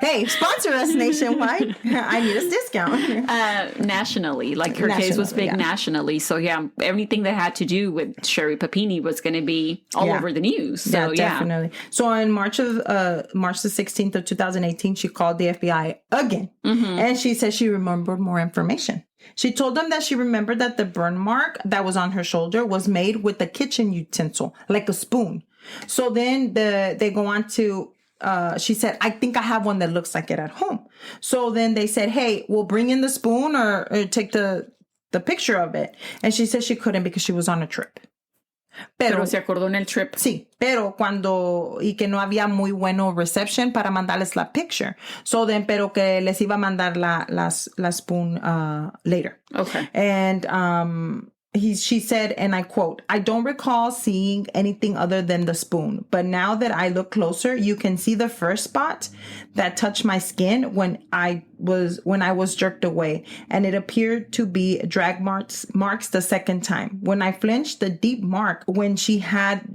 Hey, sponsor us, Nationwide. I need a discount. Nationally. Like her case was big nationally. So yeah, everything that had to do with Sherri Papini was going to be all over the news. So definitely. So on March the 16th of 2018, she called the FBI again. Mm-hmm. And she said she remembered more information. She told them that she remembered that the burn mark that was on her shoulder was made with a kitchen utensil, like a spoon. So then they go on to, she said, I think I have one that looks like it at home. So then they said, hey, we'll bring in the spoon or take the picture of it. And she said she couldn't because she was on a trip. Pero se acordó en el trip. Sí, pero y que no había muy bueno reception para mandarles la picture. So then, pero que les iba a mandar la spoon later. Okay. And she said, and I quote, I don't recall seeing anything other than the spoon, but now that I look closer, you can see the first spot that touched my skin when I was jerked away, and it appeared to be drag marks the second time. When I flinched, the deep mark when she had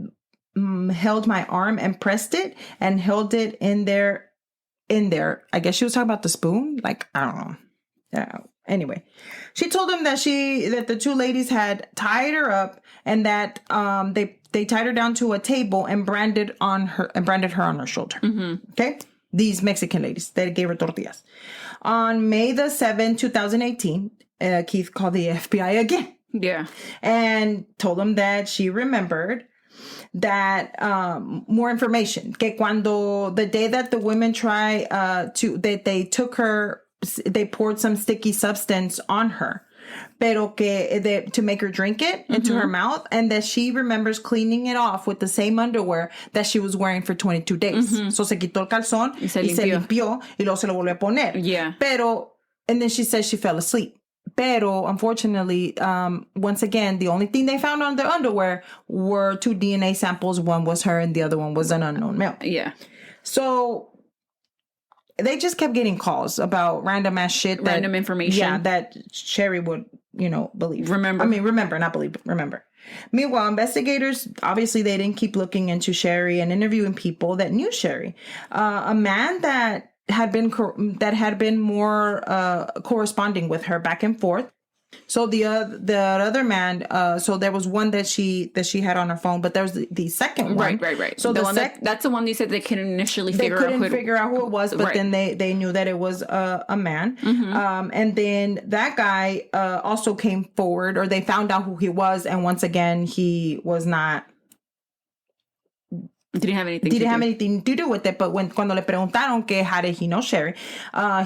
held my arm and pressed it and held it in there. I guess she was talking about the spoon. Like, I don't know. Yeah. Anyway, she told him that the two ladies had tied her up and that they tied her down to a table and branded her on her shoulder. Mm-hmm. Okay, these Mexican ladies that gave her tortillas. On May the 7th, 2018, Keith called the FBI again. Yeah, and told them that she remembered that more information. Que cuando the day that the women they took her. They poured some sticky substance on her, to make her drink it into her mouth, and that she remembers cleaning it off with the same underwear that she was wearing for 22 days. So se quitó el calzón y se limpió y luego se lo volvió a poner. Yeah. And then she says she fell asleep. Pero unfortunately, once again, the only thing they found on the underwear were 2 DNA samples. One was her and the other one was an unknown male. Yeah. So they just kept getting calls about random ass shit. Random information. Yeah, that Sherri would, believe. Remember, not believe, but remember. Meanwhile, investigators, obviously, they didn't keep looking into Sherri and interviewing people that knew Sherri. A man that had been more corresponding with her back and forth. So the other man, so there was one that she had on her phone, but there was the second one. Right. So that's the one they said they couldn't initially figure out who it was, but then they knew that it was a man. Mm-hmm. And then that guy also came forward, or they found out who he was, and once again he was not. Didn't have anything to do with it. But cuando le preguntaron que how did he know Sherri,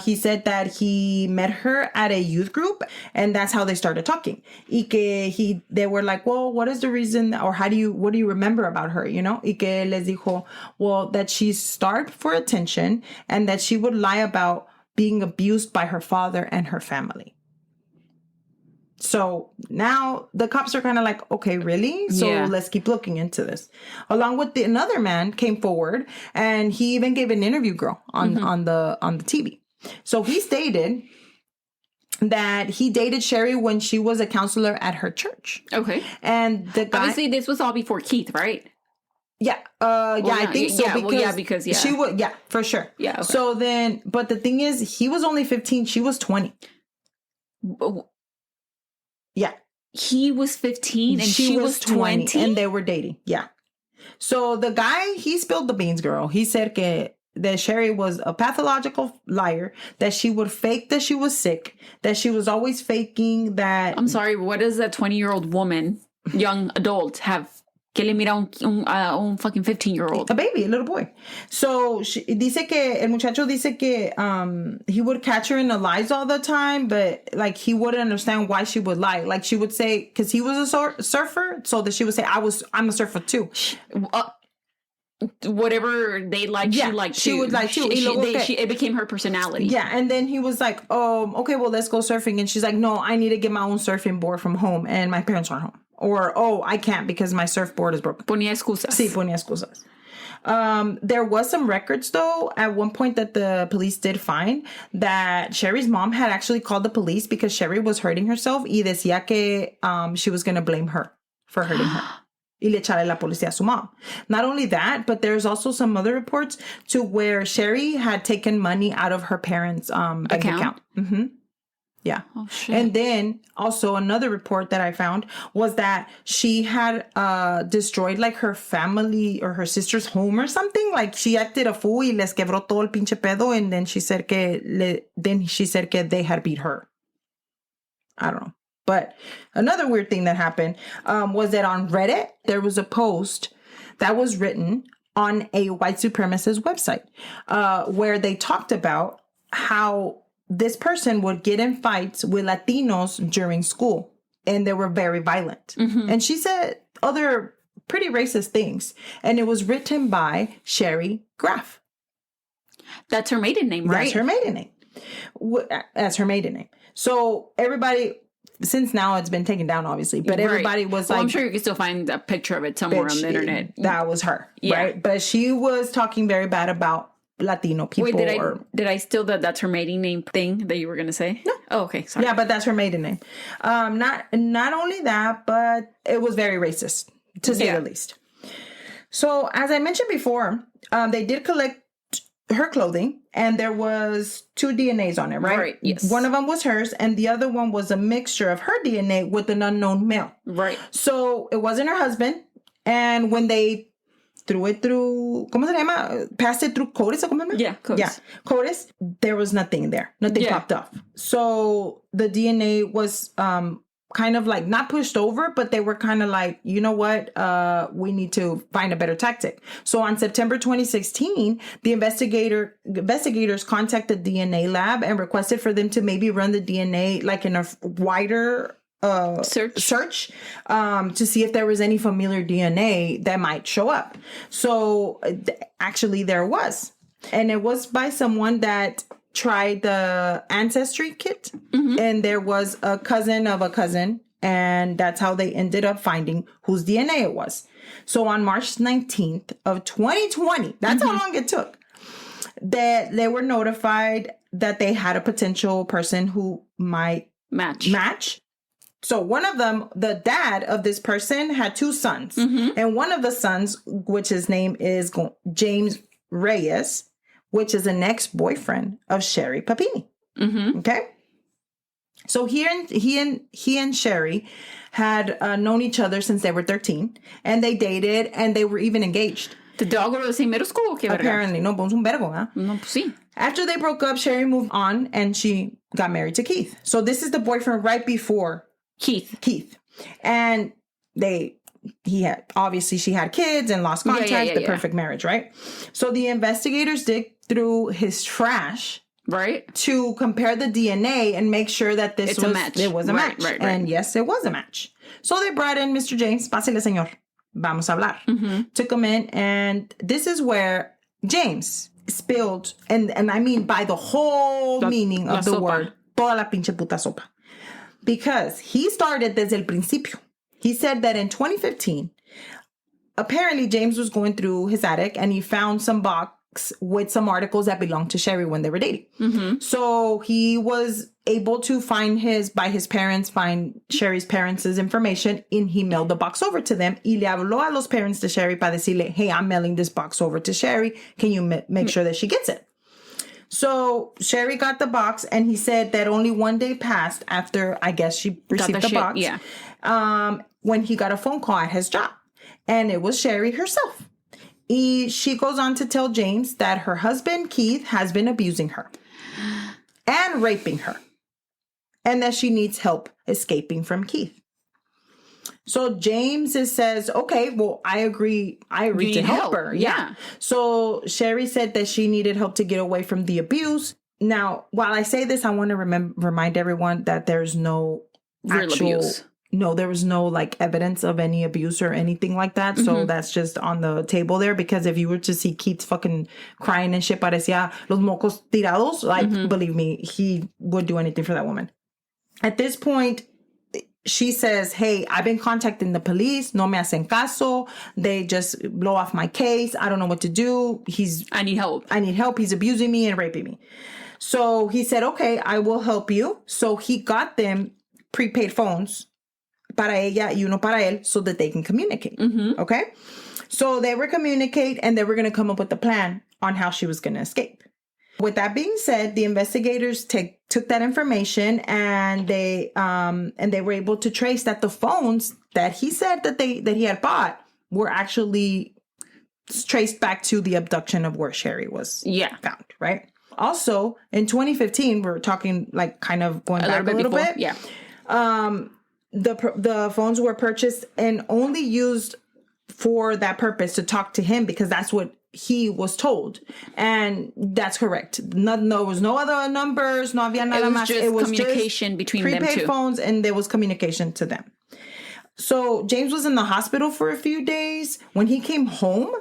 he said that he met her at a youth group, and that's how they started talking. Y que they were like, well, what is the reason, or what do you remember about her, Y que les dijo, well, that she's starved for attention and that she would lie about being abused by her father and her family. So now the cops are kind of like, okay, really? So let's keep looking into this. Along with another man came forward, and he even gave an interview, girl, on the TV. So he stated that he dated Sherri when she was a counselor at her church. Okay. And the guy, obviously this was all before Keith, right? Yeah. I think so. Because she would. Yeah, for sure. Yeah. Okay. So then, but the thing is, he was only 15. She was 20. Yeah. He was 15 and she was 20? And they were dating. Yeah. So the guy, he spilled the beans, girl. He said that Sherri was a pathological liar, that she would fake that she was sick, that she was always faking that. I'm sorry, what does that 20-year-old woman, young adult, have? Que le mira un fucking 15-year-old. A baby, a little boy. So el muchacho dice que he would catch her in the lies all the time, but like he wouldn't understand why she would lie. Like she would say, because he was a surfer, so that she would say, I'm a surfer too. Whatever they liked, she liked too. She would like too. It became her personality. Yeah, and then he was like, okay, well, let's go surfing. And she's like, no, I need to get my own surfing board from home, and my parents aren't home. Or, I can't because my surfboard is broken. Ponía excusas. Sí, ponía excusas. There was some records, though, at one point that the police did find that Sherri's mom had actually called the police because Sherri was hurting herself y decía que she was going to blame her for hurting her. Y le echarle la policía a su mom. Not only that, but there's also some other reports to where Sherri had taken money out of her parents' bank account. Mm-hmm. Yeah. Oh, shit. And then also another report that I found was that she had destroyed like her family or her sister's home or something. Like she acted a fool y les quebró todo el pinche pedo, and then she said que they had beat her. I don't know. But another weird thing that happened was that on Reddit, there was a post that was written on a white supremacist website where they talked about how this person would get in fights with Latinos during school, and they were very violent. And she said other pretty racist things. And it was written by Sherri Graf. That's her maiden name, right? That's her maiden name. That's her maiden name. So everybody, since now it's been taken down, obviously, but everybody was like, I'm sure you can still find a picture of it somewhere on the internet. That was her, right? But she was talking very bad about Latino people. Wait, did I steal that's her maiden name thing that you were going to say? No. Oh, okay. Sorry. Yeah, but that's her maiden name. Not only that, but it was very racist, to say the least. So as I mentioned before, they did collect her clothing, and there was 2 DNAs on it, right? Right, yes. One of them was hers, and the other one was a mixture of her DNA with an unknown male. Right. So it wasn't her husband, and when they threw it through, ¿cómo se llama? Passed it through CODIS, ¿o cómo se llama? Yeah, CODIS. Yeah, CODIS, there was nothing there. Nothing popped up. So the DNA was kind of like not pushed over, but they were kind of like, you know what? We need to find a better tactic. So on September 2016, the investigators contacted the DNA lab and requested for them to maybe run the DNA like in a wider search to see if there was any familiar DNA that might show up. So actually there was. And it was by someone that tried the ancestry kit, and there was a cousin of a cousin, and that's how they ended up finding whose DNA it was. So on March 19th of 2020, that's how long it took, that they were notified that they had a potential person who might match. So one of them, the dad of this person, had 2 sons, and one of the sons, which his name is James Reyes, which is an ex-boyfriend of Sherri Papini. Okay. So he and Sherri had known each other since they were 13, and they dated, and they were even engaged. The dog go to the same middle school? Apparently. No, pues un vergo, ¿eh? No, pues sí. After they broke up, Sherri moved on, and she got married to Keith. So this is the boyfriend right before Keith. And she had kids and lost contact, the perfect marriage, right? So the investigators dig through his trash, right, to compare the DNA and make sure that it was a match. Right. And yes, it was a match. So they brought in Mr. James, pásele señor, vamos a hablar. Took him in, and this is where James spilled, and I mean by the whole meaning of the word, toda la pinche puta sopa. Because he started desde el principio. He said that in 2015, apparently James was going through his attic and he found some box with some articles that belonged to Sherri when they were dating. So he was able to find find Sherri's parents' information, and he mailed the box over to them. Y le habló a los parents de Sherri para decirle, hey, I'm mailing this box over to Sherri. Can you make sure that she gets it? So Sherri got the box, and he said that only 1 day passed after, I guess, she received the box. Yeah. When he got a phone call at his job, and it was Sherri herself. She goes on to tell James that her husband, Keith, has been abusing her and raping her, and that she needs help escaping from Keith. So James says, okay, well, I agree to help her. Yeah. So Sherri said that she needed help to get away from the abuse. Now, while I say this, I want to remind everyone that there's no real abuse. No, there was no like evidence of any abuse or anything like that. So that's just on the table there, because if you were to see Keith fucking crying and shit, parecía los mocos tirados, like, believe me, he would do anything for that woman. At this point, she says, hey, I've been contacting the police. No me hacen caso. They just blow off my case. I don't know what to do. I need help. He's abusing me and raping me. So he said, okay, I will help you. So he got them prepaid phones, para ella y uno para él, so that they can communicate. Okay? So they were communicate, and they were going to come up with a plan on how she was going to escape. With that being said, the investigators took that information, and they were able to trace that the phones that he said that he had bought were actually traced back to the abduction of where Sherri was found, right? Also, in 2015, we're talking like kind of going back a little bit. Yeah. The phones were purchased and only used for that purpose, to talk to him, because that's what he was told. And that's correct. There was no other numbers, no había nada más. It was communication between them two. Prepaid phones, and there was communication to them. So James was in the hospital for a few days. When he came home,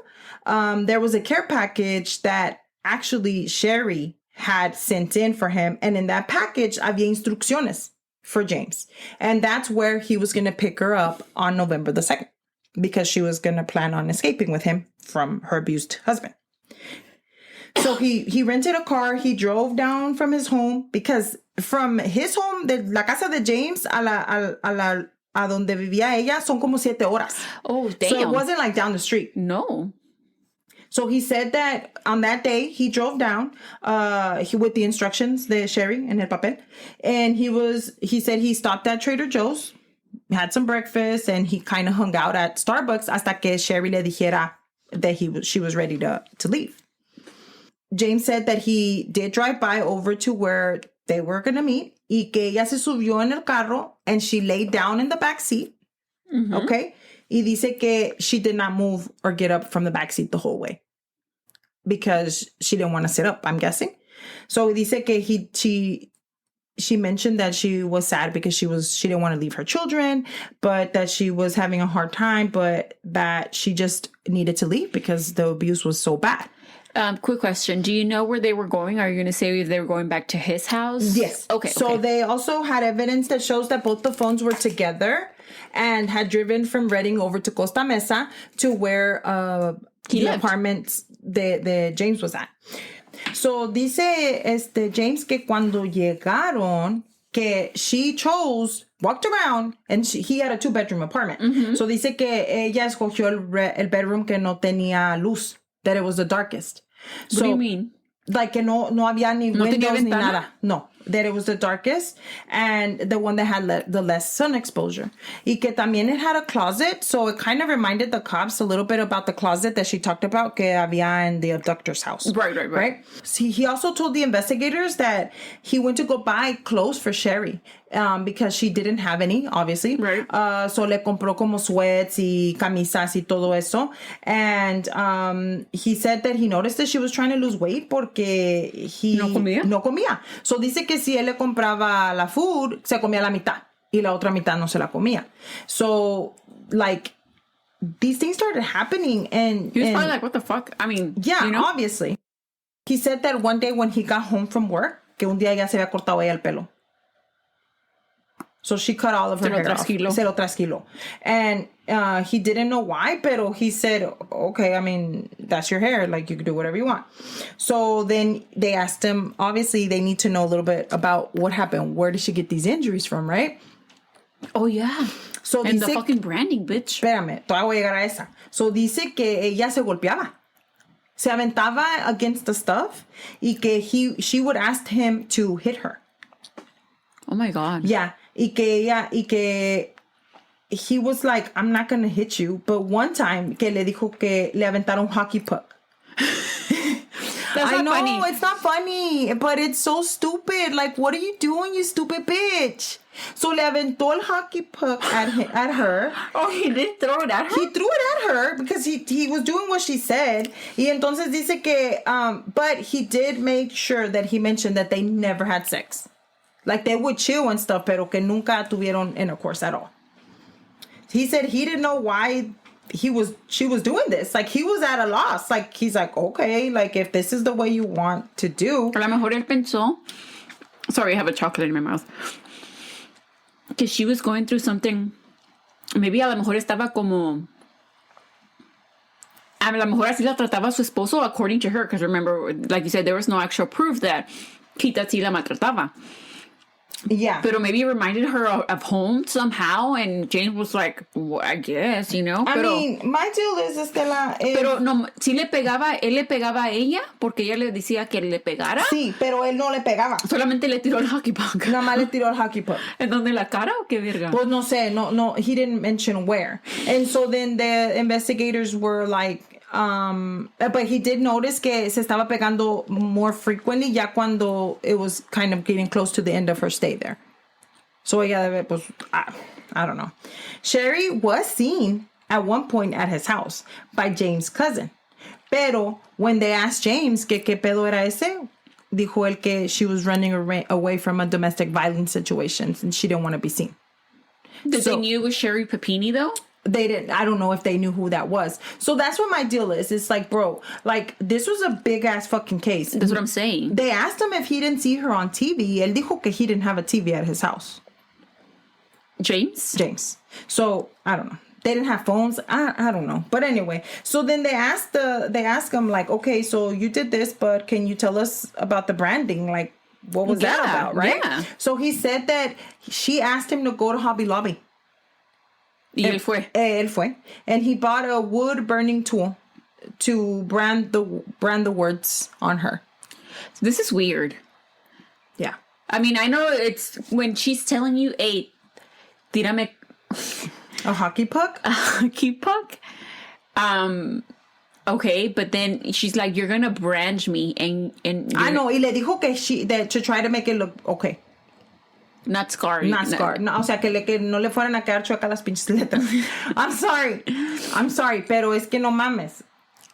there was a care package that actually Sherri had sent in for him. And in that package, había instrucciones for James. And that's where he was going to pick her up on November the 2nd, because she was going to plan on escaping with him from her abused husband. So he rented a car. He drove down from his home, because from his home, de la casa de James a donde vivía ella son como 7 horas. Oh, damn. So it wasn't like down the street. No. So he said that on that day he drove down with the instructions de Sherri en el papel, and he said he stopped at Trader Joe's, had some breakfast, and he kind of hung out at Starbucks hasta que Sherri le dijera that she was ready to leave. James said that he did drive by over to where they were going to meet, y que ella se subió en el carro and she laid down in the back seat. Mm-hmm. Okay. Y dice que she did not move or get up from the back seat the whole way, because she didn't want to sit up, I'm guessing. So dice que she mentioned that she was sad because she didn't want to leave her children, but that she was having a hard time, but that she just needed to leave because the abuse was so bad. Quick question. Do you know where they were going? Are you going to say if they were going back to his house? Yes. Okay. So they also had evidence that shows that both the phones were together and had driven from Redding over to Costa Mesa to where the apartment the James was at. So dice James que cuando llegaron, que she walked around, and he had a 2-bedroom apartment. Mm-hmm. So dice que ella escogió el bedroom que no tenía luz, that it was the darkest. What do you mean? Like que no había ni windows ni nada. No, that it was the darkest and the one that had the less sun exposure. Y que también it had a closet, so it kind of reminded the cops a little bit about the closet that she talked about que había in the abductor's house. Right? See, he also told the investigators that he went to go buy clothes for Sherri because she didn't have any, obviously. Right. So le compró como sweats y camisas y todo eso. And he said that he noticed that she was trying to lose weight porque no comía. So dice que si él le compraba la food, se comía la mitad y la otra mitad no se la comía. So, like, these things started happening, and he was probably like, what the fuck? I mean, yeah, you know? Obviously. He said that one day when he got home from work, que un día ya se había cortado ella el pelo. So she cut all of her hair off. Se lo trasquiló. And he didn't know why, pero he said, okay, I mean, that's your hair. Like, you can do whatever you want. So then they asked him, obviously, they need to know a little bit about what happened. Where did she get these injuries from, right? Oh, yeah. So and the fucking branding, bitch. Espérame, todavía voy a llegar a esa. So dice que ella se golpeaba. Se aventaba against the stuff y que she would ask him to hit her. Oh, my God. Yeah. Y que he was like, I'm not going to hit you. But one time que le dijo que le aventaron hockey puck. I know, funny. It's not funny, but it's so stupid. Like, what are you doing, you stupid bitch? So le aventó el hockey puck at her. Oh, he did throw it at her? He threw it at her because he was doing what she said. Y entonces dice que, but he did make sure that he mentioned that they never had sex. Like, they would chill and stuff, pero que nunca tuvieron intercourse at all. He said he didn't know why she was doing this. Like, he was at a loss. Like, he's like, okay, like, if this is the way you want to do. A lo mejor él pensó, sorry, I have a chocolate in my mouth. Que she was going through something. Maybe a lo mejor estaba como, a lo mejor así la trataba su esposo, according to her. Because remember, like you said, there was no actual proof that Kita sí la maltrataba. Yeah. Pero maybe it reminded her of home somehow, and James was like, well, I guess, you know. I mean, my deal is, Estela... Pero no, sí le pegaba, él le pegaba a ella, porque ella le decía que le pegara. Sí, pero él no le pegaba. Solamente le tiró el hockey puck. Nada más le tiró el hockey puck. ¿En dónde, la cara o qué verga? Pues no sé, no, he didn't mention where. And so then the investigators were like, but he did notice que se estaba pegando more frequently ya cuando it was kind of getting close to the end of her stay there. So ella debe, pues, I don't know. Sherri was seen at one point at his house by James' cousin. Pero when they asked James que qué pedo era ese, dijo él que she was running away from a domestic violence situation and she didn't want to be seen. Did they knew it was Sherri Papini though? They didn't. I don't know if they knew who that was. So that's what my deal is. It's like, bro, like this was a big ass fucking case. That's what I'm saying. They asked him if he didn't see her on TV. Él dijo que he didn't have a TV at his house. James. So I don't know. They didn't have phones. I don't know. But anyway, so then they asked him like, okay, so you did this, but can you tell us about the branding? Like, what was that about, right? Yeah. So he said that she asked him to go to Hobby Lobby. Y él fue. Él fue. And he bought a wood burning tool to brand the words on her. This is weird. Yeah. I mean, I know it's when she's telling you, hey, tírame a hockey puck? A hockey puck? Okay, but then she's like, you're gonna brand me and I know, y le dijo that to try to make it look okay. Not scarred. Not scarred. No, o sea, que no le fueran a quedar chuecas las pinches letras. I'm sorry, pero es que no mames.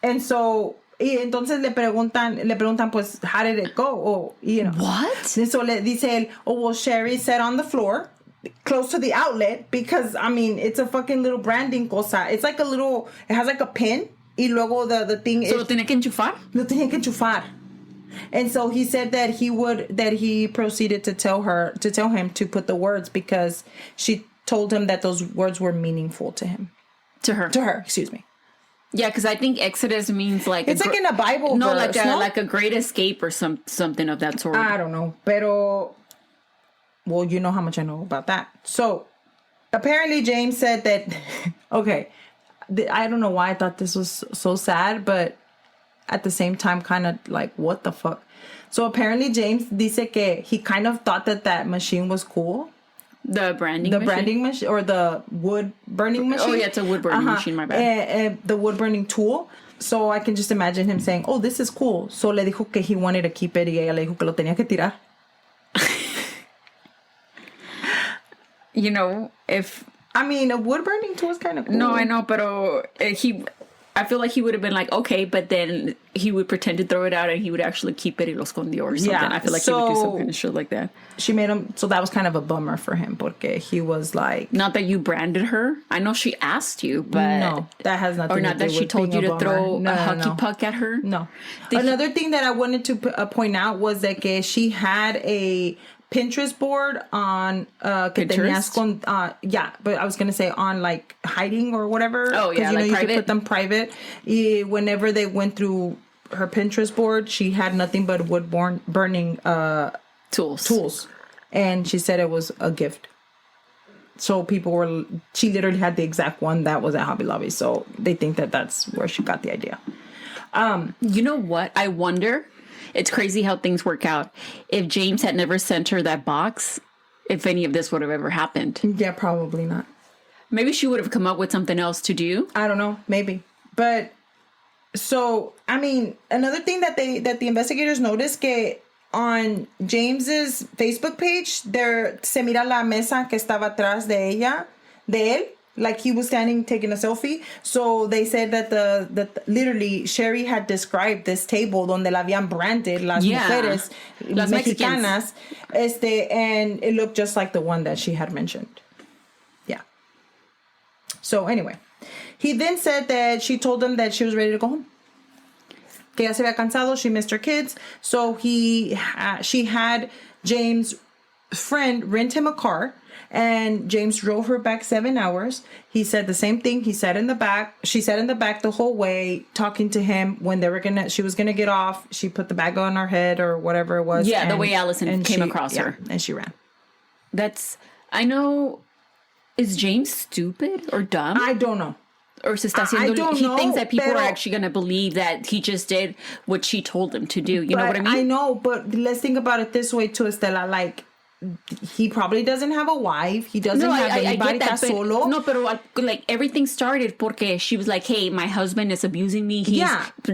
And so, y entonces le preguntan, pues, how did it go? Or, you know. What? And so le dice él, well, Sherri sat on the floor, close to the outlet, because, I mean, it's a fucking little branding cosa. It's like it has like a pin, y luego the thing so lo tenía que enchufar? Lo tenía que enchufar. And so he said that he proceeded to tell him to put the words because she told him that those words were meaningful to him. To her, excuse me. Yeah, because I think Exodus means like it's like in a Bible verse, like a great escape or something of that sort. I don't know, pero well, you know how much I know about that. So apparently James said that. Okay, I don't know why I thought this was so sad, but at the same time, kind of like, what the fuck? So apparently James dice que he kind of thought that machine was cool. The branding machine or the wood burning machine. Oh yeah, it's a wood burning machine, my bad. The wood burning tool. So I can just imagine him saying, oh, this is cool. So le dijo que he wanted to keep it y ella le dijo que lo tenía que tirar. You know, I mean, a wood burning tool is kind of cool. No, I know, pero I feel like he would have been like, okay, but then he would pretend to throw it out and he would actually keep it y lo escondió or something. Yeah, I feel like he would do some kind of shit like that. She made him, so that was kind of a bummer for him porque he was like... Not that you branded her. I know she asked you, but... No, that has nothing to do with Or not that she told you to throw a hockey puck at her? No. Another thing that I wanted to point out was that she had a Pinterest board on Pinterest? Yeah, but I was gonna say on like hiding or whatever. Oh yeah, you know, like you private. could put them private. Whenever they went through her Pinterest board, she had nothing but wood burning tools, and she said it was a gift. So she literally had the exact one that was at Hobby Lobby. So they think that that's where she got the idea. You know what? I wonder. It's crazy how things work out. If James had never sent her that box, if any of this would have ever happened. Yeah, probably not. Maybe she would have come up with something else to do. I don't know. Maybe. But so, I mean, another thing that the investigators noticed que on James's Facebook page, se mira la mesa que estaba atrás de él. Like he was standing taking a selfie. So they said that literally Sherri had described this table donde la habían branded las mujeres las mexicanas, and it looked just like the one that she had mentioned. Yeah. So anyway, he then said that she told him that she was ready to go home. Que ya se había cansado, she missed her kids. So she had James' friend rent him a car. And James drove her back 7 hours. He said the same thing. He sat in the back. She sat in the back the whole way, talking to him. When she was gonna get off, she put the bag on her head or whatever it was. Yeah, the way Allison came across her. And she ran. I know, is James stupid or dumb? I don't know. Or se está haciendo, he thinks that people are actually going to believe that he just did what she told him to do. You know what I mean? I know, but let's think about it this way too, Estela. Like, he probably doesn't have a wife. He doesn't have anybody. Está solo. No, pero like everything started porque she was like, hey, my husband is abusing me. He's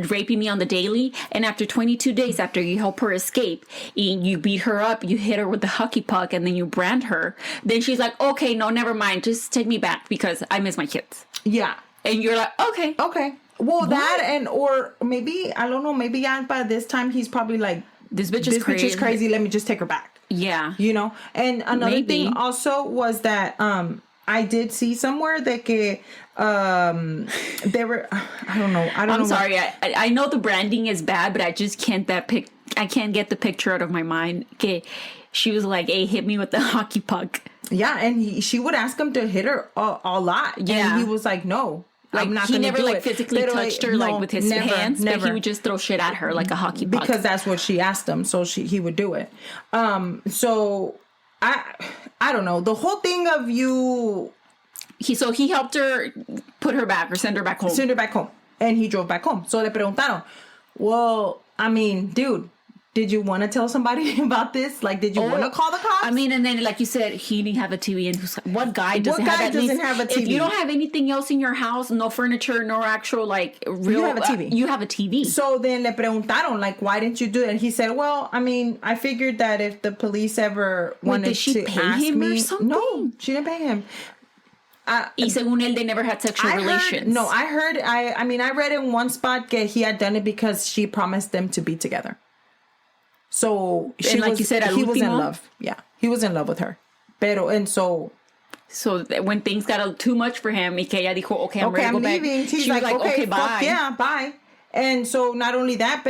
raping me on the daily. And after 22 days, after you help her escape, you beat her up, you hit her with the hockey puck, and then you brand her. Then she's like, okay, no, never mind. Just take me back because I miss my kids. Yeah. And you're like, okay. Okay. Well, what? That and or maybe, I don't know, maybe by this time he's probably like, this bitch is crazy. Let me just take her back. Yeah. You know? And another thing also was that I did see somewhere that they were, I don't know. I'm sorry. I know the branding is bad, but I just can't I can't get the picture out of my mind. Okay. She was like, hey, hit me with the hockey puck. Yeah, and she would ask him to hit her a lot. Yeah. And he was like, no. Like, I'm not he gonna never do like it. physically touched her like with his hands, but he would just throw shit at her like a hockey puck. Because that's what she asked him, so he would do it. So I don't know. The whole thing of you... He helped her put her back or send her back home. Send her back home. And he drove back home. So le preguntaron, well, I mean, dude, did you want to tell somebody about this? Like, did you want to call the cops? I mean, and then, like you said, he didn't have a TV. And what guy doesn't have a TV? If you don't have anything else in your house, no furniture, no actual, like, real... You have a TV. You have a TV. So then le preguntaron, like, why didn't you do it? And he said, well, I mean, I figured that if the police ever wanted did she to pay ask him me... or something? No, she didn't pay him. Y según él, they never had sexual relations. I read in one spot that he had done it because she promised them to be together. So he was in love. Yeah, he was in love with her. So when things got too much for him, y que ella dijo, okay, I'm ready to go leaving. back. He's She was like, okay, bye. Yeah, bye. And so not only that,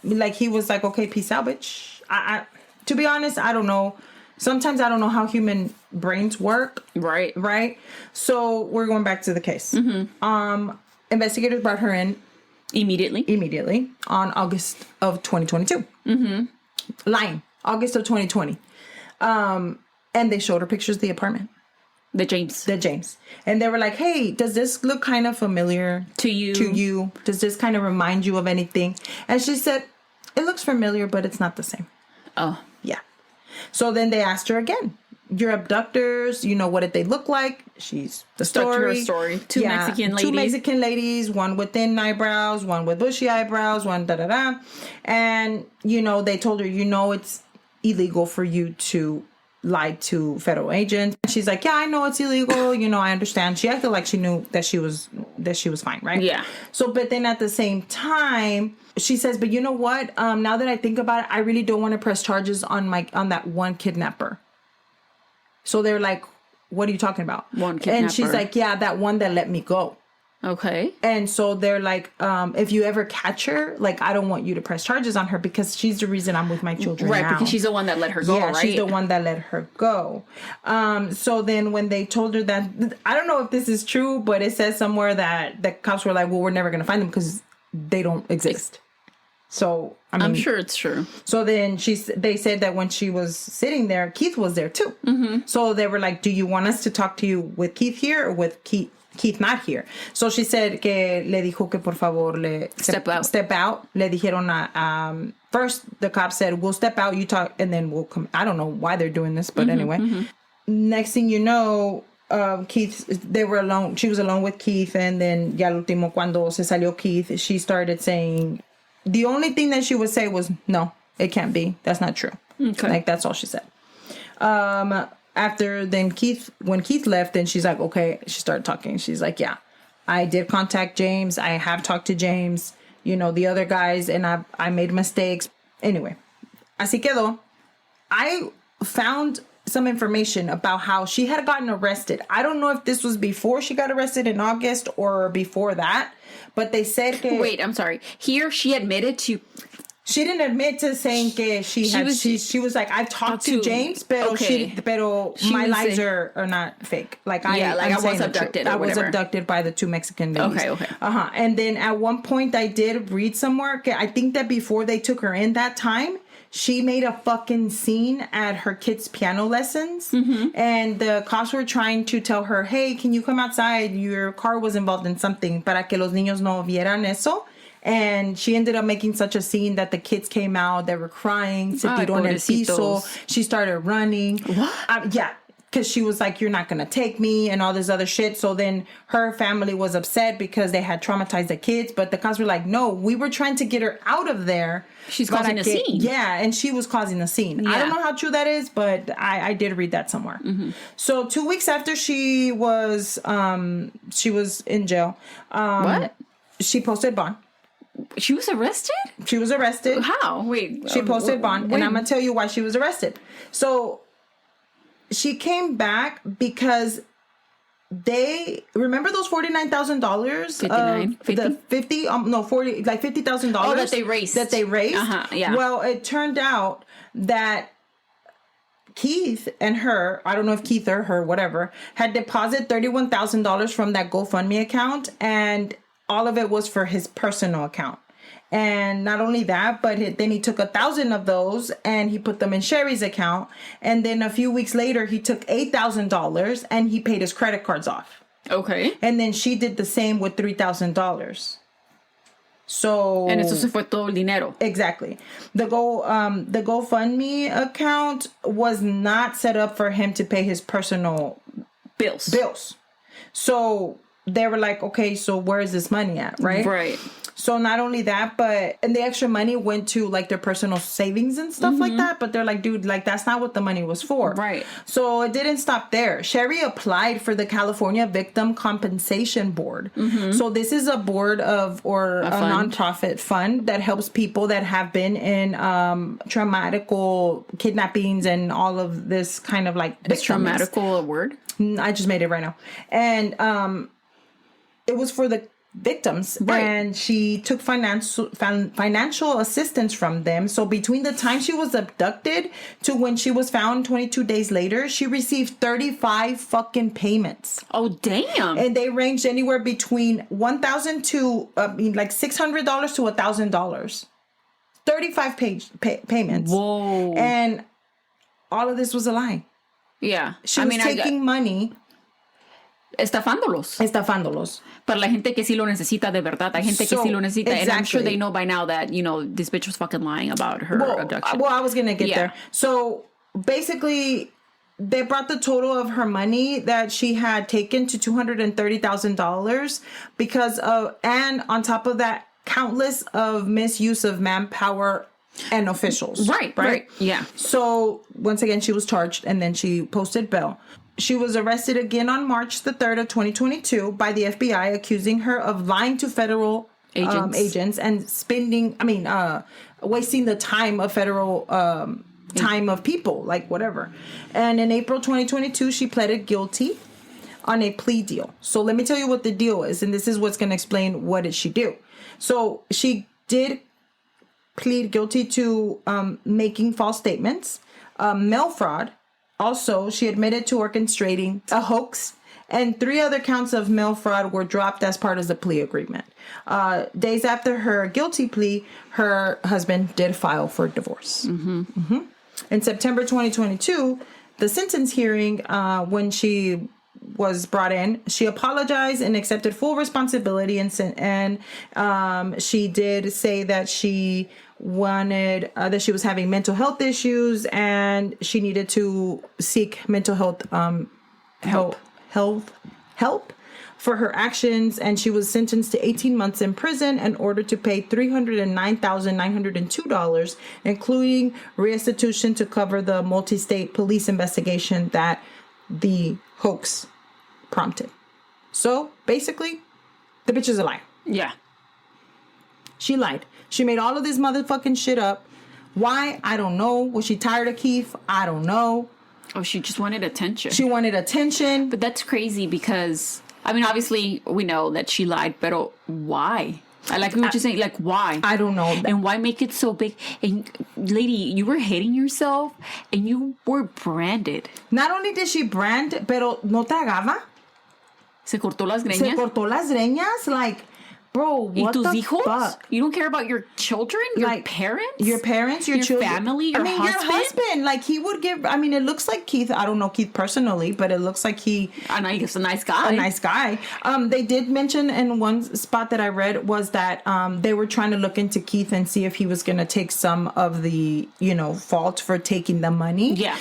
like he was like, okay, peace out, bitch. I to be honest, I don't know. Sometimes I don't know how human brains work. Right. So we're going back to the case. Mm-hmm. Investigators brought her in immediately on August of 2022. Mm-hmm. Lying. August of 2020. And they showed her pictures of the apartment. The James. And they were like, hey, does this look kind of familiar to you? Does this kind of remind you of anything? And she said, it looks familiar, but it's not the same. Oh. Yeah. So then they asked her again, your abductors, what did they look like? She's the story. Her story. Two Mexican ladies, one with thin eyebrows, one with bushy eyebrows, one da-da-da. And, they told her, it's illegal for you to lie to federal agents. And she's like, yeah, I know it's illegal. I understand. She acted like she knew that she was fine, right? Yeah. So, but then at the same time, she says, but you know what? Now that I think about it, I really don't want to press charges on that one kidnapper. So they're like, what are you talking about? One kidnapper. And she's like, yeah, that one that let me go. Okay. And so they're like, if you ever catch her, like, I don't want you to press charges on her because she's the reason I'm with my children right, now. Because she's the one that let her go, right? She's the one that let her go. So then when they told her that, I don't know if this is true, but it says somewhere that the cops were like, well, we're never going to find them because they don't exist. So, I'm sure it's true. So then they said that when she was sitting there, Keith was there too. Mm-hmm. So they were like, do you want us to talk to you with Keith here or with Keith not here? So she said que le dijo que por favor step out. Le dijeron first the cop said, we'll step out, you talk, and then we'll come. I don't know why they're doing this, but anyway. Mm-hmm. Next thing you know, Keith, they were alone. She was alone with Keith. And then ya último, cuando se salió Keith, she started saying, the only thing that she would say was, no, it can't be. That's not true. Okay. Like, that's all she said. After then when Keith left, then she's like, okay, she started talking. She's like, yeah, I did contact James. I have talked to James, the other guys, and I made mistakes. Anyway, así quedó. I found some information about how she had gotten arrested. I don't know if this was before she got arrested in August or before that, but they said que... Wait, I'm sorry. Here she admitted to... She didn't admit to saying que she was like, I've talked to James, pero my lies are not fake. Like, I was abducted. I was abducted by the two Mexican ladies. Okay. And then at one point I did read somewhere, I think that before they took her in that time, she made a fucking scene at her kids' piano lessons. Mm-hmm. And the cops were trying to tell her, hey, can you come outside? Your car was involved in something para que los niños no vieran eso. And she ended up making such a scene that the kids came out. They were crying. Se tiró en el piso. She started running. What? Yeah. Because she was like, you're not going to take me and all this other shit. So then her family was upset because they had traumatized the kids. But the cops were like, no, we were trying to get her out of there. She's causing a scene. Yeah, and she was causing a scene. Yeah. I don't know how true that is, but I did read that somewhere. So 2 weeks after she was in jail. What? She posted bond. She was arrested? She was arrested. How? Wait. She posted bond. And I'm going to tell you why she was arrested. So she came back because they remember those $49,000 59 50? The 50 no 40 like $50,000 that they raised yeah. Well, it turned out that Keith and her, I don't know if Keith or her, whatever, had deposited $31,000 from that GoFundMe account, and all of it was for his personal account. And not only that, but then he took 1,000 of those and he put them in Sherri's account. And then a few weeks later, he took $8,000 and he paid his credit cards off. Okay. And then she did the same with $3,000. So. And eso se fue todo el dinero. Exactly. The GoFundMe account was not set up for him to pay his personal bills. So they were like, okay, so where is this money at? Right. Right. So not only that, and the extra money went to like their personal savings and stuff like that. But they're like, dude, like that's not what the money was for. Right. So it didn't stop there. Sherri applied for the California Victim Compensation Board. So this is a board a nonprofit fund that helps people that have been in traumatical kidnappings and all of this kind of like. Is traumatical a word? I just made it right now. And it was for the victims, right. And she took financial assistance from them. So between the time she was abducted to when she was found 22 days later, she received 35 fucking payments. Oh damn! And they ranged anywhere between $1,000 to like $600 to $1,000. 35 payments. Whoa! And all of this was a lie. Yeah, She was taking money. Estafándolos. Para la gente que sí lo necesita de verdad. Hay gente que sí lo necesita. Exactly. And I'm sure they know by now that, this bitch was fucking lying about her abduction. Well, I was going to get there. So basically, they brought the total of her money that she had taken to $230,000 because of, and on top of that, countless of misuse of manpower and officials. Right. Yeah. So once again, she was charged and then she posted bail. She was arrested again on March the 3rd of 2022 by the FBI, accusing her of lying to federal agents and wasting the time of federal time of people, like whatever. And in April 2022, she pleaded guilty on a plea deal. So let me tell you what the deal is, and this is what's going to explain what did she do. So she did plead guilty to making false statements, mail fraud. Also, she admitted to orchestrating a hoax, and 3 other counts of mail fraud were dropped as part of the plea agreement. Days after her guilty plea, her husband did file for divorce. In September 2022, the sentence hearing, when she was brought in, she apologized and accepted full responsibility, and she did say that she wanted that she was having mental health issues and she needed to seek mental health help for her actions, and she was sentenced to 18 months in prison in order to pay $309,902, including restitution to cover the multi-state police investigation that the hoax prompted. So basically, the bitch is a liar. Yeah. She lied. She made all of this motherfucking shit up. Why? I don't know. Was she tired of Keith? I don't know. Oh, she just wanted attention. She wanted attention. But that's crazy because, obviously we know that she lied, but why? Like we were just saying, like why? I don't know. And why make it so big? And lady, you were hating yourself and you were branded. Not only did she brand, pero no tragaba. Se cortó las greñas. Se cortó las greñas. Like, bro, ¿Y what tus the hijos? fuck? You don't care about your children, your Like, parents, your children, family, your husband. your husband. Like, he would give. I mean, it looks like Keith. I don't know Keith personally, but it looks like he. And I guess a nice guy. A nice guy. They did mention in one spot that I read was that they were trying to look into Keith and see if he was going to take some of the, fault for taking the money. Yeah.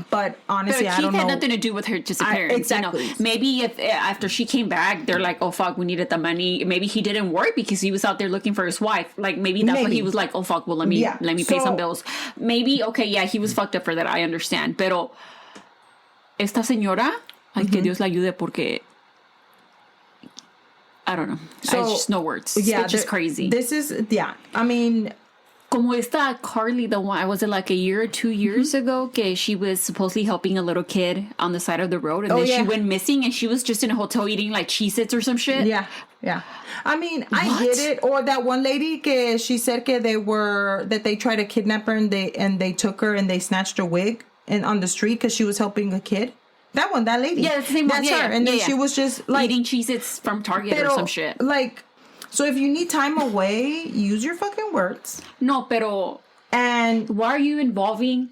But honestly, But I Keith don't know. had nothing to do with her disappearance. Exactly. Maybe if after she came back, they're like, oh fuck, we needed the money. Maybe he didn't work because he was out there looking for his wife. Like maybe that's what he was like. Oh fuck, well let me pay some bills. Maybe he was fucked up for that. I understand. Pero esta señora, ay, que Dios la ayude porque I don't know. So, I just no words. Yeah, it's just crazy. This is I mean. Como esta Carly, the one, was it like a year or 2 years ago? Que she was supposedly helping a little kid on the side of the road, and then she went missing, and she was just in a hotel eating like Cheez-Its or some shit. Yeah. I mean, I get it. Or that one lady, que she said que they tried to kidnap her and they took her and they snatched her wig on the street because she was helping a kid. That lady. Yeah, that's the same one. That's her. And then she was just like eating Cheez-Its from Target or some shit. Like. So if you need time away, use your fucking words. No, pero... And... why are you involving...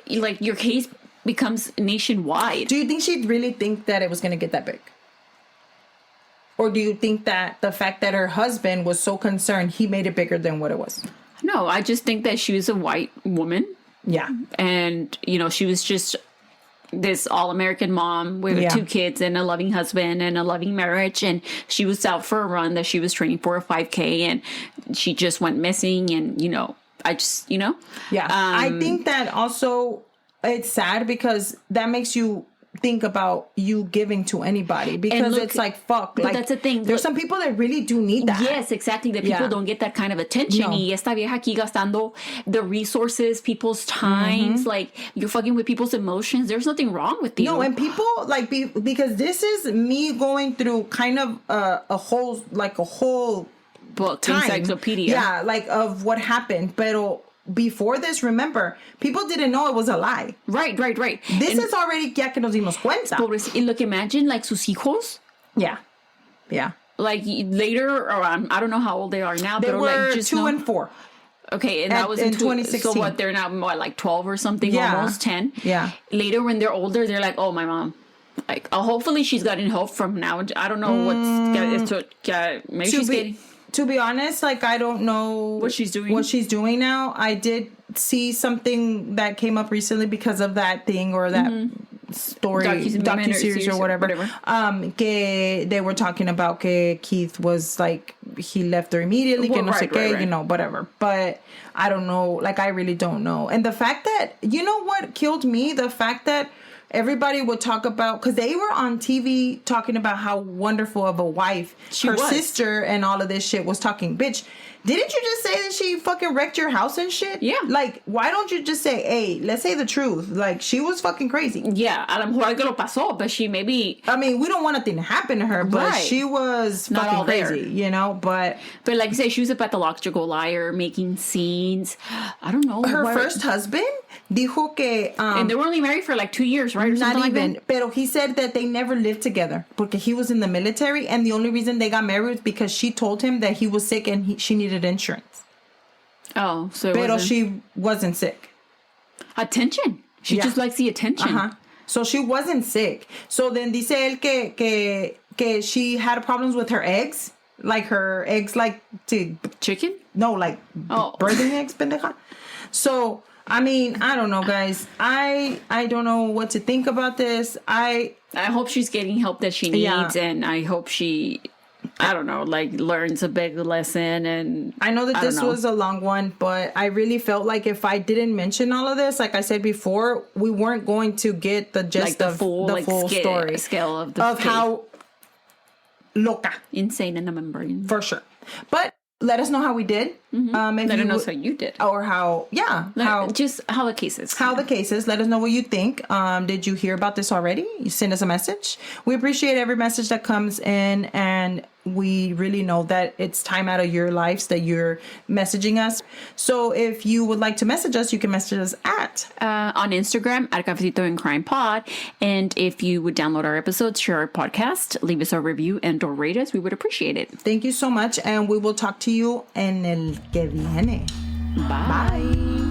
Like, your case becomes nationwide. Do you think she'd really think that it was going to get that big? Or do you think that the fact that her husband was so concerned, he made it bigger than what it was? No, I just think that she was a white woman. Yeah. And, she was just... this all-American mom with 2 kids and a loving husband and a loving marriage, and she was out for a run that she was training for a 5K, and she just went missing, and I just I think that also it's sad because that makes you think about you giving to anybody, because it's like fuck. But like, that's the thing. There's some people that really do need that. Yes, exactly. That people don't get that kind of attention. No. Y esta vieja aquí gastando the resources, people's times, like you're fucking with people's emotions. There's nothing wrong with you. No, and people like because this is me going through kind of a whole book, time. encyclopedia. Yeah, like of what happened. Pero before this, remember, people didn't know it was a lie. Right. This is already ya que nos dimos cuenta. Y look, imagine like sus hijos. Yeah. Like later, or I don't know how old they are now. They but were like just 2 and 4. Okay, and that was in 2016. So what? They're now like 12 or something, almost 10. Yeah. Later, when they're older, they're like, "Oh, my mom." Like, hopefully, she's gotten help from now. I don't know maybe she's getting. To be honest, like I don't know what she's doing now. I did see something that came up recently because of that thing or that story, docuseries or whatever. Que they were talking about que Keith was like he left her immediately, que no sé qué, whatever. But I don't know. Like I really don't know. And the fact that what killed me, the fact that everybody would talk about, because they were on TV talking about how wonderful of a wife her sister and all of this shit was talking. Bitch, didn't you just say that she fucking wrecked your house and shit? Yeah. Like, why don't you just say, hey, let's say the truth. Like, she was fucking crazy. Yeah, a lo mejor algo lo pasó, but she maybe... I mean, we don't want nothing to happen to her, but she was not fucking all crazy, But like I say, she was a pathological liar, making scenes. I don't know. Her first husband dijo que... and they were only married for like 2 years, right? Or not something even. Like that? Pero he said that they never lived together porque he was in the military, and the only reason they got married was because she told him that he was sick and she needed insurance. Oh, so Pero she wasn't sick. Attention. She just likes the attention. So she wasn't sick. So then dice él que she had problems with her eggs. Like her eggs like to... Chicken? No, like birthing eggs, pendeja. So, I mean, I don't know, guys. I don't know what to think about this. I hope she's getting help that she needs, and I hope she... I don't know, like learns a big lesson. And I know that this was a long one, but I really felt like if I didn't mention all of this, like I said before, we weren't going to get the gist of the full story. Scale of how loca. Insane in the membrane. For sure. But let us know how we did. Let us know how you did. Or how the cases. How the cases. Let us know what you think. Did you hear about this already? You send us a message. We appreciate every message that comes in, and We really know that it's time out of your lives that you're messaging us. So if you would like to message us, you can message us at on Instagram at Cafecito and Crime Pod. And if you would download our episodes, share our podcast, leave us a review, and or rate us, we would appreciate it. Thank you so much, and we will talk to you en el que viene. Bye.